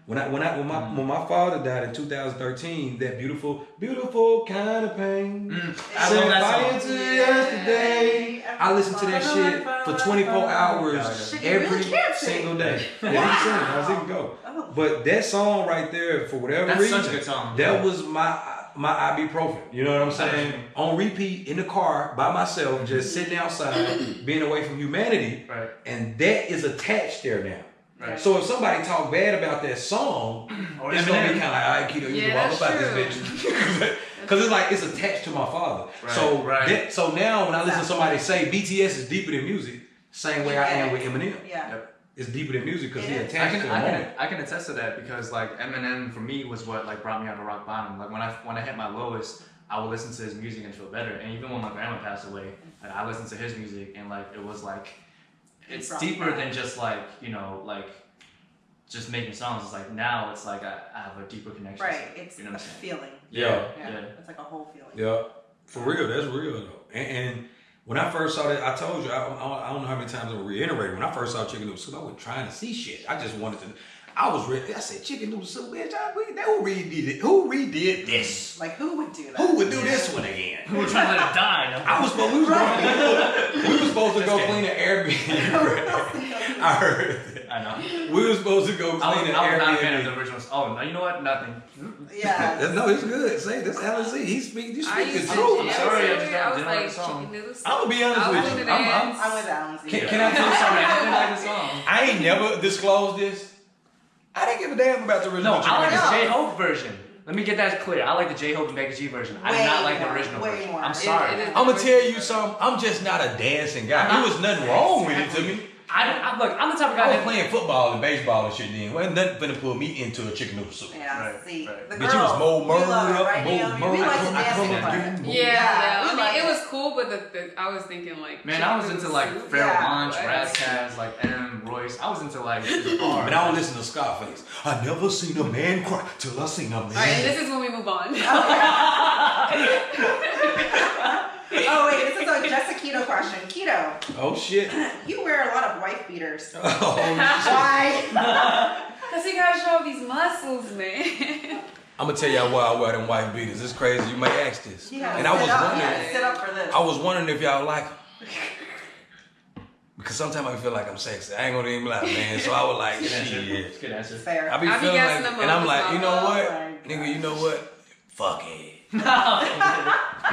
S1: When my father died in 2013, that beautiful kind of pain.
S4: I love that song.
S1: Into yesterday. I listened to that shit for 24 hours
S3: Shit, you
S1: every
S3: really can sing.
S1: single day. Yeah, he sang. How's it go?
S3: Oh.
S1: But that song right there, for whatever
S4: That's
S1: reason,
S4: such a good song.
S1: that was my ibuprofen. You know what I'm saying? On repeat in the car by myself, just sitting outside, being away from humanity,
S4: Right.
S1: and that is attached there now.
S4: Right.
S1: So if somebody talk bad about that song,
S4: Or
S1: it's gonna be
S4: Eminem.
S1: kind of like, all right, Kito, you
S2: Yeah,
S1: know all
S2: that's
S1: about
S2: true.
S1: this bitch. Because it's like, it's attached to my father.
S4: Right,
S1: So
S4: right.
S1: so now when I listen to somebody say BTS is deeper than music, same way I am with Eminem.
S3: Yeah.
S4: Yep.
S1: It's deeper than music because he
S3: It is.
S1: attached to the moment.
S4: I can attest to that because like Eminem for me was what like brought me out of rock bottom. Like when I hit my lowest, I would listen to his music and feel better. And even when my grandma passed away, like I listened to his music and like it was like it's
S3: brought you
S4: deeper
S3: back.
S4: than just like like just making songs. It's like now it's like I have a deeper connection.
S3: Right.
S4: to it.
S3: It's
S4: You know
S3: a
S4: what I'm saying?
S3: feeling.
S1: Yeah.
S3: Yeah.
S4: Yeah.
S3: It's like a whole feeling.
S1: Yeah, for real, that's real though. And when I first saw that, I told you, I don't know how many times I'm reiterating. When I first saw Chicken Noodle Soup, I wasn't trying to see shit. I just wanted to. I was ready. I said, Chicken Noodle Soup, bitch. Who redid this?
S3: Like, who would do that?
S1: Who would do this one again?
S4: We were trying to let it die.
S1: We were supposed to go clean an Airbnb. I heard that.
S4: I know.
S1: We were supposed to go
S4: I
S1: clean
S4: was
S1: an
S4: not a fan of
S1: Airbnb.
S4: the originals. Oh no, you know what? Nothing.
S3: Yeah.
S1: No, it's good. Say this, LNC. You speak the
S2: I used to
S1: truth.
S4: I'm sorry, I just
S2: I was
S4: didn't like
S2: like,
S4: the song.
S2: chicken noodle soup.
S1: I'm gonna be honest
S2: I was
S1: with
S2: doing
S1: you.
S2: the
S1: I'm
S2: dance.
S3: I'm with Alan Z.
S1: Can I tell you
S4: I'm sorry,
S1: something?
S4: I didn't like the song.
S1: I ain't never disclosed this. I didn't give a damn about the original.
S4: No, I like
S1: Chicken
S4: the
S1: Noodle.
S4: J-Hope version. Let me get that clear. I like the J-Hope and Becky G version. I do not like the original
S3: way
S4: version.
S3: more.
S4: I'm sorry.
S2: It is-
S1: I'm gonna tell you something. I'm just not a dancing guy. There was nothing wrong with it to me.
S4: Look, I'm the type of guy
S1: I was
S4: that
S1: playing football and baseball and shit then. Wasn't nothing finna pull me into a chicken noodle soup.
S3: Yeah,
S4: Right,
S3: see,
S4: right.
S3: the
S1: Bitch,
S3: girls,
S1: you was more
S3: we love
S1: murdered
S3: it,
S1: up,
S3: right,
S1: more
S3: Naomi?
S1: murdered
S3: We like to
S1: up.
S3: dance
S1: I come
S3: with her.
S1: again.
S2: Yeah,
S3: we
S2: I mean,
S3: like
S2: it
S3: it.
S2: was cool, but I was thinking like.
S4: man, I was
S2: chicken
S4: into
S2: noodle
S4: like
S2: soup.
S4: Pharrell
S3: Yeah.
S4: Launch,
S2: What?
S4: Razzcast, like M, Royce. I was into like R.
S1: But I don't listen to Scarface. I never seen a man cry till I seen a man.
S2: All right, and this is when we move on.
S3: Oh wait, this is a just a keto question. Keto,
S1: Oh shit.
S3: you wear a lot of wife beaters.
S1: Oh
S3: Why?
S2: Cause you gotta show these muscles, man.
S1: I'm gonna tell y'all why I wear them white beaters. It's crazy. You may ask this.
S3: You gotta
S1: And I was
S3: sit up. You
S1: wondering.
S3: gotta sit up for this.
S1: I was wondering if y'all like them. Because sometimes I feel like I'm sexy. I ain't gonna even lie, man. So I was like,
S4: Good answer.
S1: shit.
S4: Good answer.
S3: Fair.
S1: I be
S2: I be
S1: feeling
S2: gassing
S1: like,
S2: them
S1: and
S2: up
S1: I'm
S2: as
S1: like, you know
S2: well.
S1: what,
S3: Oh my
S1: nigga,
S3: God.
S1: you know what? Fuck it.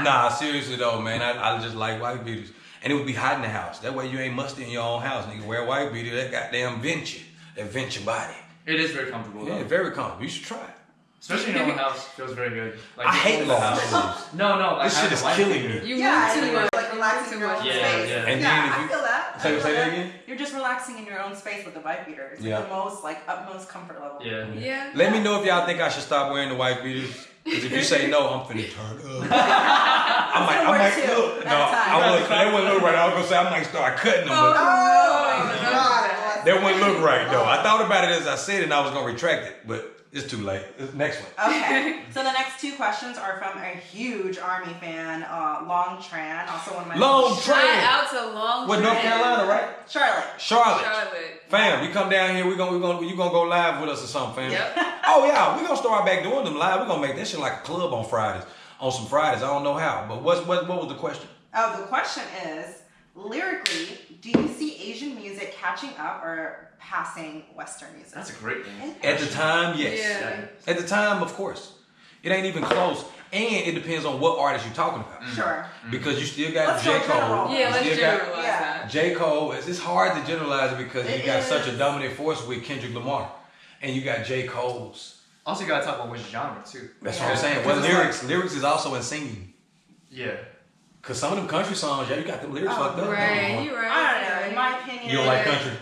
S1: Nah, seriously though, man. I just like white beaters, and it would be hot in the house. That way you ain't musty in your own house, nigga. Wear a white beater, that goddamn vent you, that vent your body.
S4: It is very comfortable
S1: Yeah,
S4: though.
S1: very comfortable. You should try it.
S4: Especially in your own house. Feels very good. Like
S1: I hate long sleeves.
S4: No, like
S1: This shit
S4: having
S1: is
S4: a white
S1: killing
S4: beater.
S1: me.
S2: You
S3: Yeah,
S2: move too
S3: you're
S2: much.
S3: like relaxing in your own
S4: Yeah,
S3: space.
S4: yeah.
S1: And
S3: Yeah,
S1: then if
S3: I
S1: you
S3: feel that.
S1: say
S3: I feel
S1: that again.
S3: You're just relaxing in your own space with the white beater. It's
S1: Yeah.
S3: the most like utmost comfort level.
S4: Yeah.
S2: Yeah.
S1: Let me know if y'all think I should stop wearing the white beaters. Because if you say no, I'm finna turn up. I might
S3: Two
S1: look.
S3: at
S1: No,
S3: a time.
S1: I was. That wouldn't look right. I was gonna say I might start cutting them,
S3: Oh
S1: but
S3: my God.
S1: that wouldn't look right though. I thought about it as I said, and I was gonna retract it, but it's too late. Next one.
S3: Okay, so the next two questions are from a huge Army fan, Long Tran, also one of my
S1: Long
S2: Shout
S1: Tran.
S2: out to Long
S1: What, North
S2: Tran.
S1: Carolina, right?
S3: Charlotte.
S1: Charlotte.
S2: Charlotte.
S1: Fam, you come down here. You gonna go live with us or something, fam?
S2: Yep.
S1: Oh yeah, we gonna start back doing them live. We gonna make that shit like a club on Fridays. On some Fridays, I don't know how, but what was the question?
S3: Oh, the question is, lyrically, do you see Asian music catching up or passing Western music?
S4: That's a great thing.
S1: At the time, yes.
S2: Yeah.
S1: At the time, of course. It ain't even close. And it depends on what artist you're talking about.
S3: Sure.
S1: Because you still got
S3: Let's
S1: J.
S3: go
S1: Cole.
S3: general.
S2: Yeah,
S1: You
S2: let's
S1: still got
S2: generalize
S3: Yeah.
S2: that.
S1: J. Cole. It's hard to generalize it because
S3: It
S1: you got
S3: is.
S1: such a dominant force with Kendrick Lamar. And you got J. Cole's.
S4: Also, you gotta talk about which genre too.
S1: That's
S3: Yeah.
S1: what I'm saying. Well,
S4: Because it's
S1: lyrics is also in singing.
S4: Yeah.
S1: Cause some of them country songs, you got them lyrics fucked up.
S2: Right, you're right.
S3: I don't know. In my opinion,
S1: You don't like country?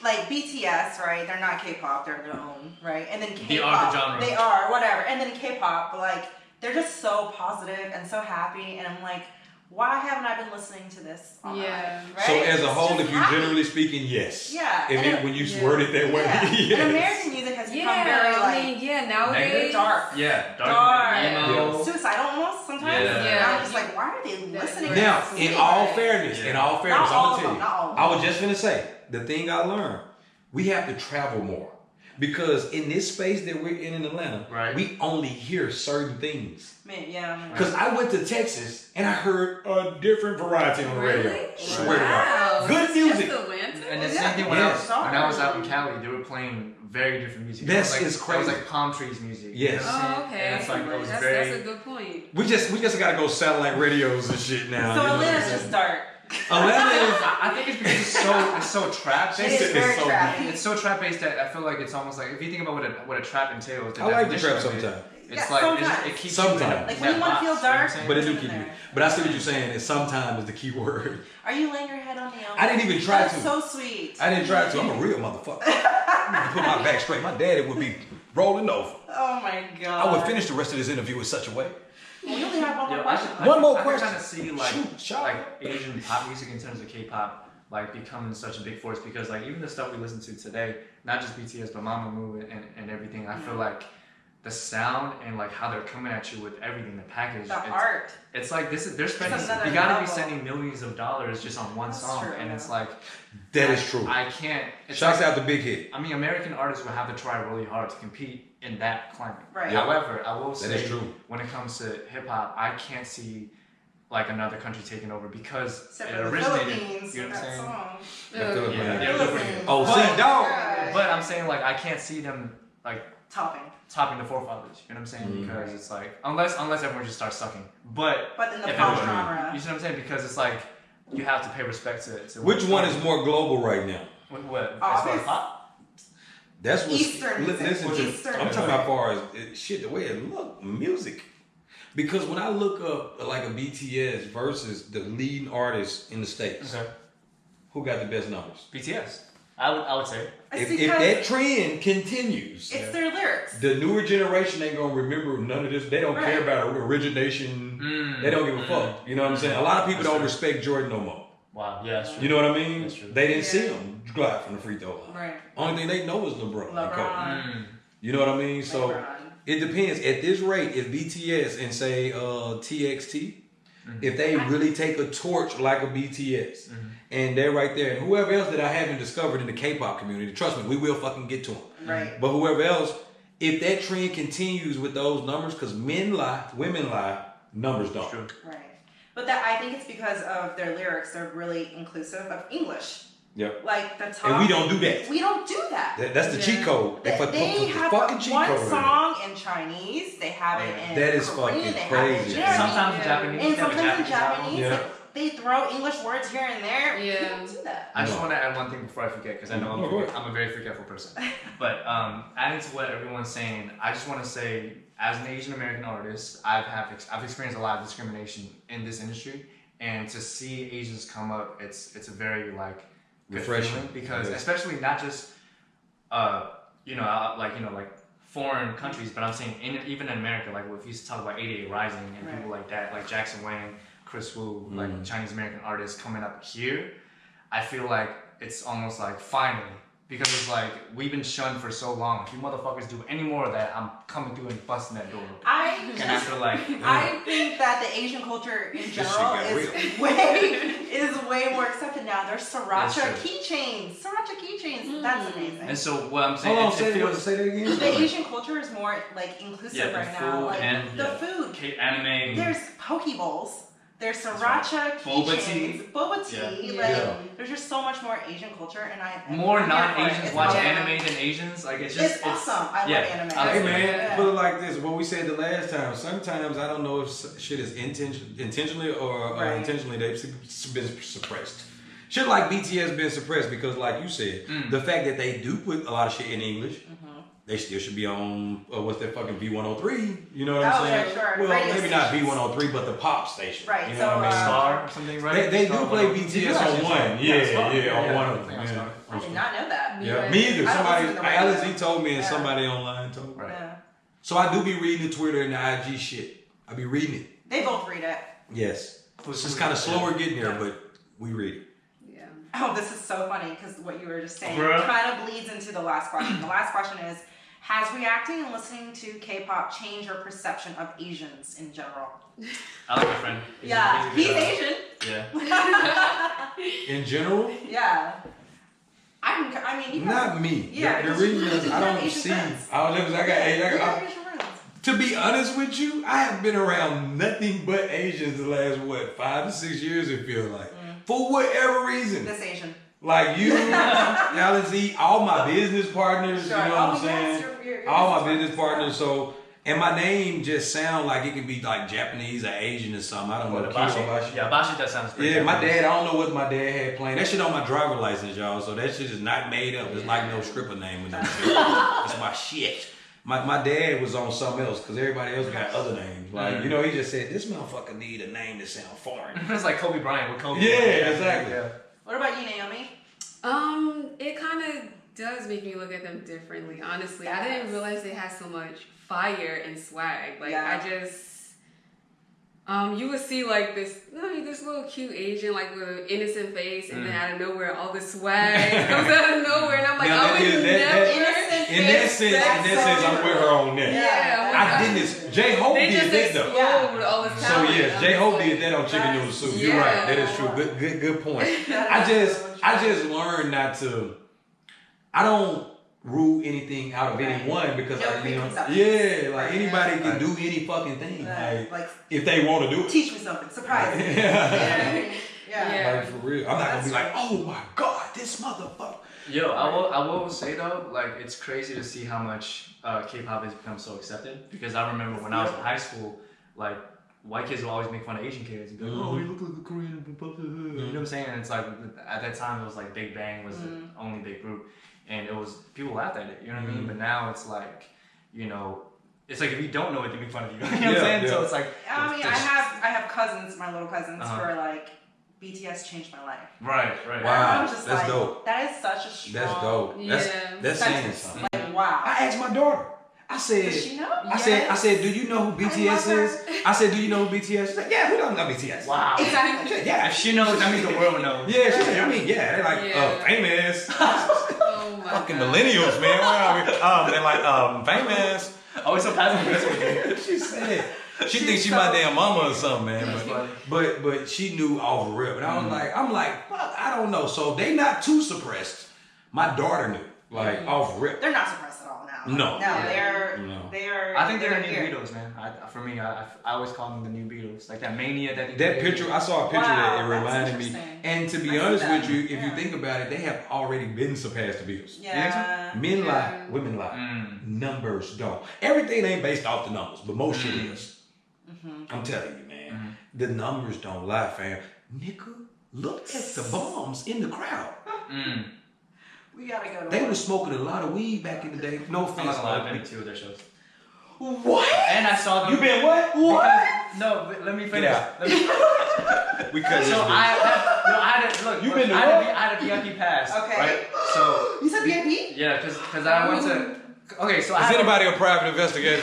S3: Like BTS, right? They're not K-pop. They're their own, right? And then K-pop,
S4: They are the genre.
S3: They are whatever. And then K-pop, like they're just so positive and so happy. And I'm like, why haven't I been listening to this all my life? Right?
S1: So as a
S3: It's
S1: whole,
S3: just
S1: if you
S3: happy.
S1: generally speaking, yes.
S3: Yeah.
S1: When you word it that way, yes.
S3: And American music has become very
S2: I
S3: like
S2: mean, nowadays.
S4: Negative?
S3: dark.
S4: Yeah,
S3: Dark.
S4: emo.
S3: Suicidal almost sometimes.
S4: Yeah.
S3: And I'm just like, why are they listening to
S1: Now,
S3: this
S1: in
S3: music?
S1: all fairness,
S4: Yeah.
S1: I'm
S3: Not all
S1: gonna
S3: of
S1: tell
S3: them,
S1: you.
S3: not all of
S1: I
S3: them.
S1: was just gonna say the thing I learned. We have to travel more because in this space that we're in Atlanta,
S4: Right.
S1: we only hear certain things.
S3: Man, yeah.
S1: Because I went to Texas and I heard a different variety on the radio.
S2: Really?
S1: Swear to
S2: Wow.
S1: God. Good music.
S2: Just Atlanta?
S4: And the
S3: Yeah.
S4: same thing when,
S1: Yes.
S4: I was out in Cali, they were playing very different music.
S1: This
S4: It was
S1: is
S4: It
S1: crazy.
S4: was like palm trees music.
S1: Yes.
S4: You know what I'm
S2: Oh,
S4: saying?
S2: okay.
S4: And it's like, it was
S2: that's
S4: very...
S2: a good point.
S1: We just gotta go satellite radios and shit now.
S3: So
S1: you know what I'm
S3: Atlanta's
S1: saying?
S3: just dark.
S1: Atlanta is.
S4: I think it's because it's so trap
S3: It
S4: based.
S3: is very
S1: so
S3: trappy.
S4: It's so trap based that I feel like it's almost like if you think about what a trap entails. The
S1: I like the
S4: definition
S1: trap
S4: of it,
S1: sometimes.
S4: It's
S3: Yeah,
S4: like
S3: sometimes.
S4: it keeps
S1: Sometimes.
S4: you in
S3: Like
S4: that
S3: when you want to
S4: box,
S3: feel
S4: you know what I'm
S3: dark,
S4: saying?
S1: But it do
S3: in
S1: keep you.
S3: there.
S1: But I see what you're saying. And sometimes is the key word.
S3: Are you laying your head on the elbow?
S1: I didn't even try
S3: That's
S1: to.
S3: so sweet.
S1: I didn't try to. I'm a real motherfucker. I need to put my back straight. My daddy would be rolling over.
S3: Oh my god.
S1: I would finish the rest of this interview in such a way.
S3: We only have one more
S4: Yo,
S3: question.
S1: One more
S4: I
S1: question.
S4: kind of see like
S1: Shoot, shout.
S4: like Asian pop music in terms of K-pop like becoming such a big force because like even the stuff we listen to today, not just BTS but Mamamoo and everything. I feel like the sound and like how they're coming at you with everything, the package.
S3: The art.
S4: It's like they're spending.
S3: another
S4: You gotta be
S3: level.
S4: spending millions of dollars just on one
S3: That's
S4: song,
S3: true,
S4: and
S3: yeah.
S4: it's like
S1: That is true.
S4: I can't. It's
S1: Shouts
S4: like,
S1: out to Big Hit.
S4: I mean, American artists will have to try really hard to compete in that climate.
S3: Right.
S1: Yeah.
S4: However, I will
S1: That
S4: say
S1: is true.
S4: when it comes to hip hop, I can't see like another country taking over because
S3: Except
S4: it
S3: for the
S4: originated.
S3: Philippines
S4: you know
S3: with
S4: what I'm
S3: that
S4: saying?
S3: song.
S1: The Philippines.
S4: Yeah,
S3: The
S4: they're
S3: Philippines.
S1: Oh,
S4: But-
S1: see, dog.
S3: Yeah.
S4: But I'm saying like I can't see them like
S3: Topping.
S4: topping the forefathers. You know what I'm saying?
S1: Mm.
S4: Because it's like unless everyone just starts sucking. But
S3: But in the
S4: if
S3: pop
S4: everyone-
S3: genre.
S4: you see what I'm saying? Because it's like you have to pay respect to
S1: Which one is more global right now?
S4: what as
S3: Obvious.
S4: far as pop?
S1: That's what's
S3: Eastern music.
S1: Listen to.
S3: Eastern
S1: I'm talking
S3: music.
S1: about far as shit, the way it look, music. Because when I look up like a BTS versus the leading artists in the States,
S4: Okay.
S1: who got the best numbers?
S4: BTS. I would say.
S3: It's
S1: If
S3: because
S1: that trend continues,
S3: it's their lyrics.
S1: the newer generation ain't gonna remember none of this. They don't care
S3: Right.
S1: about origination.
S4: Mm.
S1: They don't give a fuck. You know what I'm saying? A lot of people don't respect Jordan no more.
S4: Wow. Yeah. That's true.
S1: You know what I mean?
S4: That's true.
S1: They didn't
S3: Yeah.
S1: see him glide from the free throw line.
S3: Right.
S1: Only thing they know is LeBron. and Kobe.
S3: LeBron.
S4: Mm.
S1: You know what I mean? So
S3: LeBron.
S1: it depends. At this rate, if BTS and say TXT, if they really take a torch like a BTS, and they're right there, and whoever else that I haven't discovered in the K-pop community, trust me, we will fucking get to them.
S3: Right.
S1: But whoever else, if that trend continues with those numbers, because men lie, women lie, numbers don't.
S4: True.
S3: Right. But that I think it's because of their lyrics. They're really inclusive of English.
S1: Yep.
S3: Like the top.
S1: And we don't do that.
S3: We don't do that.
S1: That's the cheat code. They put the
S3: have
S1: fucking cheat
S3: one
S1: code in
S3: song in Chinese. They have it in
S1: That is
S3: Korean.
S1: fucking
S3: They have it,
S1: crazy.
S3: you know what I mean?
S4: Sometimes in
S2: Yeah.
S4: Japanese.
S3: And
S4: they have a
S3: sometimes in
S4: album.
S3: Japanese,
S1: Yeah.
S3: they throw English words here and there. We
S2: Yeah.
S3: don't do that.
S4: I just
S1: No.
S4: want to add one thing before I forget because I know
S1: No, go ahead.
S4: I'm a very forgetful person. But adding to what everyone's saying, I just want to say, as an Asian American artist, I've experienced a lot of discrimination in this industry, and to see Asians come up, it's a very like good
S1: Refreshing.
S4: feeling because
S1: Yeah.
S4: especially not just like foreign countries, but I'm saying even in America, like if you talk about 88 Rising and
S3: Right.
S4: people like that, like Jackson Wang, Chris Wu,
S1: Mm.
S4: like Chinese American artists coming up here, I feel like it's almost like finally. Because it's like, we've been shunned for so long. If you motherfuckers do any more of that, I'm coming through and busting that door.
S3: I
S4: And
S3: just
S4: after like,
S3: I think that the Asian culture in
S1: shit
S3: general
S1: got
S3: is way more accepted now. There's
S4: That's
S3: sriracha
S4: true.
S3: keychains. Sriracha keychains. That's amazing.
S4: and so what I'm saying,
S1: Hold on,
S4: it feels
S1: say that again.
S3: The Asian culture is more like inclusive
S4: Yeah, the
S3: right now.
S4: food
S3: Like
S4: and-
S3: the
S4: yeah.
S3: food.
S4: anime.
S3: There's poke bowls. There's
S4: right.
S3: sriracha
S4: Boba
S3: keychains. Boba tea.
S2: Yeah.
S3: Like
S1: Yeah.
S3: there's just so much more Asian culture, and
S4: More
S3: I'm here for it.
S4: non-Asians
S3: It's
S4: watch
S3: awesome.
S4: anime than Asians. Like it's just
S3: It's awesome. I
S4: yeah,
S3: love anime.
S4: I
S1: Hey
S4: like
S1: man,
S3: Yeah.
S1: put it like this: what we said the last time. Sometimes I don't know if shit is intentionally or
S3: Right.
S1: intentionally they've been suppressed. Shit like BTS been suppressed because, like you said, the fact that they do put a lot of shit in English, they still should be on what's that fucking V103? You know what I'm
S3: Oh,
S1: saying?
S3: yeah, sure.
S1: Well,
S3: Radio
S1: maybe
S3: stations.
S1: not V103, but the pop station.
S3: Right,
S1: You know
S3: so,
S1: what I mean?
S4: Star or something, right?
S1: They do
S4: Star
S1: play
S4: 101.
S1: BTS on one. Yeah, on one of them.
S4: Yeah,
S1: Yeah.
S4: Star.
S3: I did not know that.
S1: Yeah, me either.
S3: I don't
S1: Somebody,
S3: listen to the radio.
S1: Alizé told me, and
S3: Yeah.
S1: somebody online told me.
S4: Right.
S3: Yeah.
S1: So I do be reading the Twitter and the IG shit. I be reading it.
S3: They both read it.
S1: Yes. It's just kind of slower getting there, but we read it.
S2: Yeah.
S3: Oh, this is so funny because what you were just saying
S4: Bruh.
S3: kind of bleeds into the last question. The last question is, has reacting and listening to K-pop changed your perception of Asians in general?
S4: I like my friend.
S3: Yeah, he's
S4: a good,
S3: Asian.
S4: Yeah.
S1: In general,
S3: Yeah. I mean, you
S1: not me.
S3: Yeah,
S1: The
S3: because
S1: reason
S3: you
S1: is I
S3: have
S1: don't
S3: Asian
S1: see.
S3: friends.
S1: I was I got
S3: Asian friends.
S1: to be honest with you, I have been around nothing but Asians the last 5 to 6 years. It feels like for whatever reason.
S3: This Asian.
S1: Like you, Alizé, all my business partners.
S3: Sure.
S1: You know what I'm
S3: Oh,
S1: saying?
S3: yes, you're
S1: All my business partners. So. And my name just sound like it could be like Japanese or Asian or something. I don't know.
S4: What,
S1: Kito
S4: Abashi?
S1: Abashi.
S4: Yeah, Abashi, that sounds pretty
S1: Yeah, my
S4: Japanese.
S1: dad, I don't know what my dad had planned. That shit on my driver license, y'all. So that shit is not made up. It's like no stripper name with no shit. It's my shit. My dad was on something else because everybody else got other names. Like, you know, he just said, this motherfucker need a name that sound foreign.
S4: It's like Kobe Bryant with Kobe.
S1: Yeah, exactly.
S4: Yeah.
S3: What about you, Naomi?
S2: It kind of does make me look at them differently. Honestly, I didn't realize they had so much fire and swag. Like
S3: Yeah.
S2: I just, you would see like this little cute Asian like with an innocent face, and then out of nowhere all this swag comes out of nowhere, and I'm like,
S1: Now,
S2: I
S1: that
S2: would
S1: is-
S2: never.
S1: that-
S3: Innocent
S1: In that sense, I'm with her on that.
S2: Yeah,
S1: I didn't. J Hope
S2: They
S1: did
S2: just
S1: that though.
S2: explode with all this
S1: So
S2: talent.
S1: yes,
S2: I'm
S1: J
S2: just
S1: Hope
S2: like,
S1: did that on Chicken Noodle Soup. You're
S2: Yeah.
S1: right. That is true. Good point. I just learned not to. I don't rule anything out of anyone because
S3: No preconceptions.
S1: anybody can do any fucking thing.
S3: Like,
S1: if they want to do it.
S3: teach me something. Surprise me.
S1: Yeah.
S3: Yeah.
S1: Like for real. I'm not gonna be like, oh my god, this motherfucker.
S4: Yo, I will say though, like it's crazy to see how much K-pop has become so accepted. Because I remember when I was in high school, like white kids would always make fun of Asian kids and be like, oh, you look like a Korean, you know what I'm saying? And it's like at that time it was like Big Bang was the only big group, and it was people laughed at it, you know what I mean? But now it's like, you know, it's like if you don't know it, they make fun of you. You know what I'm saying?
S1: Yeah.
S4: So it's like
S3: I mean, I have cousins, my little cousins,
S4: Uh-huh.
S3: who are like, BTS changed my life.
S4: right.
S1: Wow.
S3: I'm just
S1: That's
S3: like,
S1: dope.
S3: that is such a strong.
S1: That's dope.
S2: Yeah.
S1: That's saying
S3: sentence.
S1: something.
S3: Like, wow.
S1: I asked my daughter. I said,
S3: Does she know?
S1: I said, do you know who
S3: love
S1: BTS
S3: her.
S1: is? I said, do you know who BTS is? She's like, yeah, who doesn't know BTS?
S4: Wow.
S3: Exactly.
S1: Yeah,
S4: If she knows, that means the world knows.
S1: yeah, she said, I mean, yeah, they're like
S2: Yeah.
S1: famous.
S2: Oh my
S1: Fucking
S2: God.
S1: millennials, man. Where are we? They're like famous.
S4: Always so passive aggressive.
S1: She said. She thinks she my damn mama or something, man.
S4: That's funny.
S1: But she knew off the rip. And I was like, fuck, I don't know. So they not too suppressed. My daughter knew, like off the rip.
S3: They're not suppressed at all now.
S1: No.
S3: No, they're.
S4: I think they're the new
S3: here.
S4: Beatles, man. For me, I always call them the new Beatles. Like that mania that they
S1: That picture, I saw a picture that it
S3: Wow, that's
S1: reminded me.
S3: interesting.
S1: And to be
S3: I see
S1: honest
S3: that.
S1: with you, if
S3: Yeah.
S1: you think about it, they have already been surpassed the Beatles.
S3: Yeah.
S1: Men
S2: Yeah.
S1: lie, women lie. Numbers don't. Everything ain't based off the numbers, but most shit is. I'm telling you, man. The numbers don't lie, fam. Nigga, look at the bombs in the crowd.
S3: We gotta go to
S1: They
S3: work.
S1: were smoking a lot of weed back in the day. No
S4: I'm
S1: offense.
S4: not gonna lie, I've been to two of their shows.
S1: What?
S4: And I saw them.
S1: You been what?
S4: Because, no, but let me finish.
S1: out.
S4: Let me,
S1: We cut
S4: so I had look.
S1: You
S4: look,
S1: been to
S4: I had,
S1: what?
S4: a, I had a VIP pass.
S3: Okay.
S4: Right. So
S3: You said VIP?
S4: yeah, because I went to. Okay, so I
S1: Is
S4: had
S1: anybody a private investigator?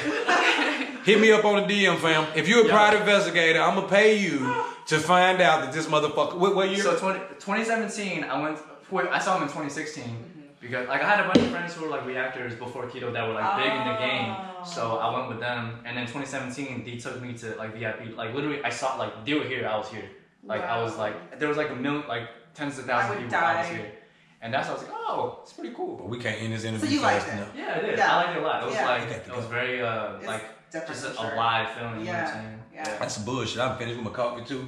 S1: Hit me up on the DM, fam. If you're a private investigator, I'm gonna pay you to find out that this motherfucker. What year?
S4: So 2017, I saw him in 2016 because like I had a bunch of friends who were like reactors before Kito that were like big in the game. So I went with them, and then 2017 they took me to like VIP. Like literally, I saw like they were here, I was here. Like I was like there was like a million, like tens of thousands of people. I was here, and that's why I was like, oh, it's pretty cool.
S1: we can't end this interview
S3: So you liked
S1: fast
S3: it?
S1: enough.
S4: Yeah, it is.
S3: Yeah.
S4: I liked it a lot. It was
S3: Yeah.
S4: like it was very
S3: It's
S4: like
S3: different
S4: just
S3: for
S4: a
S3: sure.
S4: live feeling. You know what I'm
S3: Yeah.
S4: saying?
S3: Yeah.
S1: That's some bullshit. I'm finished with my coffee too.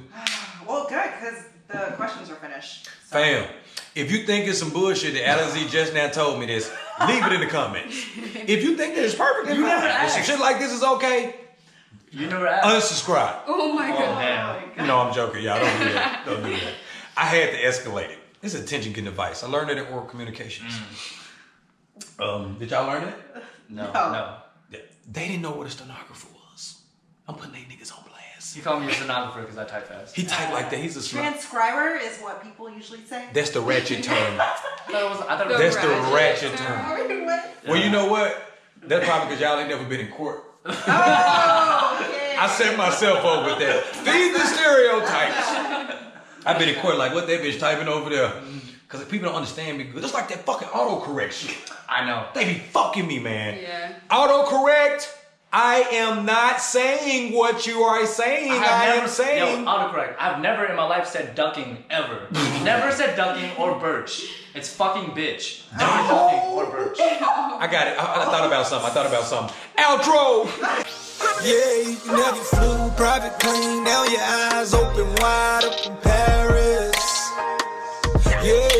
S3: Well, good, because the questions are finished. So.
S1: Fam, if you think it's some bullshit that Alizé just now told me this, leave it in the comments. If you think that it's perfect, you
S3: never
S1: not. If some
S3: asked.
S1: shit like this is okay,
S4: You never asked.
S1: unsubscribe.
S2: Oh my God.
S4: damn.
S1: No, I'm joking, y'all. Don't do that. Don't do that. I had to escalate it. It's a attention getting device. I learned it in oral communications. Did y'all learn it?
S4: No.
S1: They didn't know what a stenographer was. I'm putting they niggas on blast.
S4: You call me a stenographer because I type fast.
S1: He typed like that. He's a
S3: Transcriber is what people usually say.
S1: That's the ratchet term.
S4: I thought it was
S1: That's the ratchet term.
S3: What?
S1: Well, you know what? That's probably because y'all ain't never been in court.
S3: Oh, okay.
S1: I set myself up with that. These the stereotypes. I've been in court like, what that bitch typing over there? Because people don't understand me good. Just like that fucking autocorrection.
S4: I know.
S1: They be fucking me, man.
S2: Yeah.
S1: Autocorrect. I am not saying what you are saying. I am saying.
S4: Yo, autocorrect. I've never in my life said ducking ever. Never said ducking or birch. It's fucking bitch. Never ducking or birch.
S1: I got it. I thought about something. Outro.
S5: Yeah, you never flew private plane. Now your eyes open wide up in Paris. Yeah,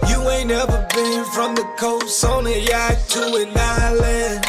S5: you ain't never been from the coast on a yacht to an island.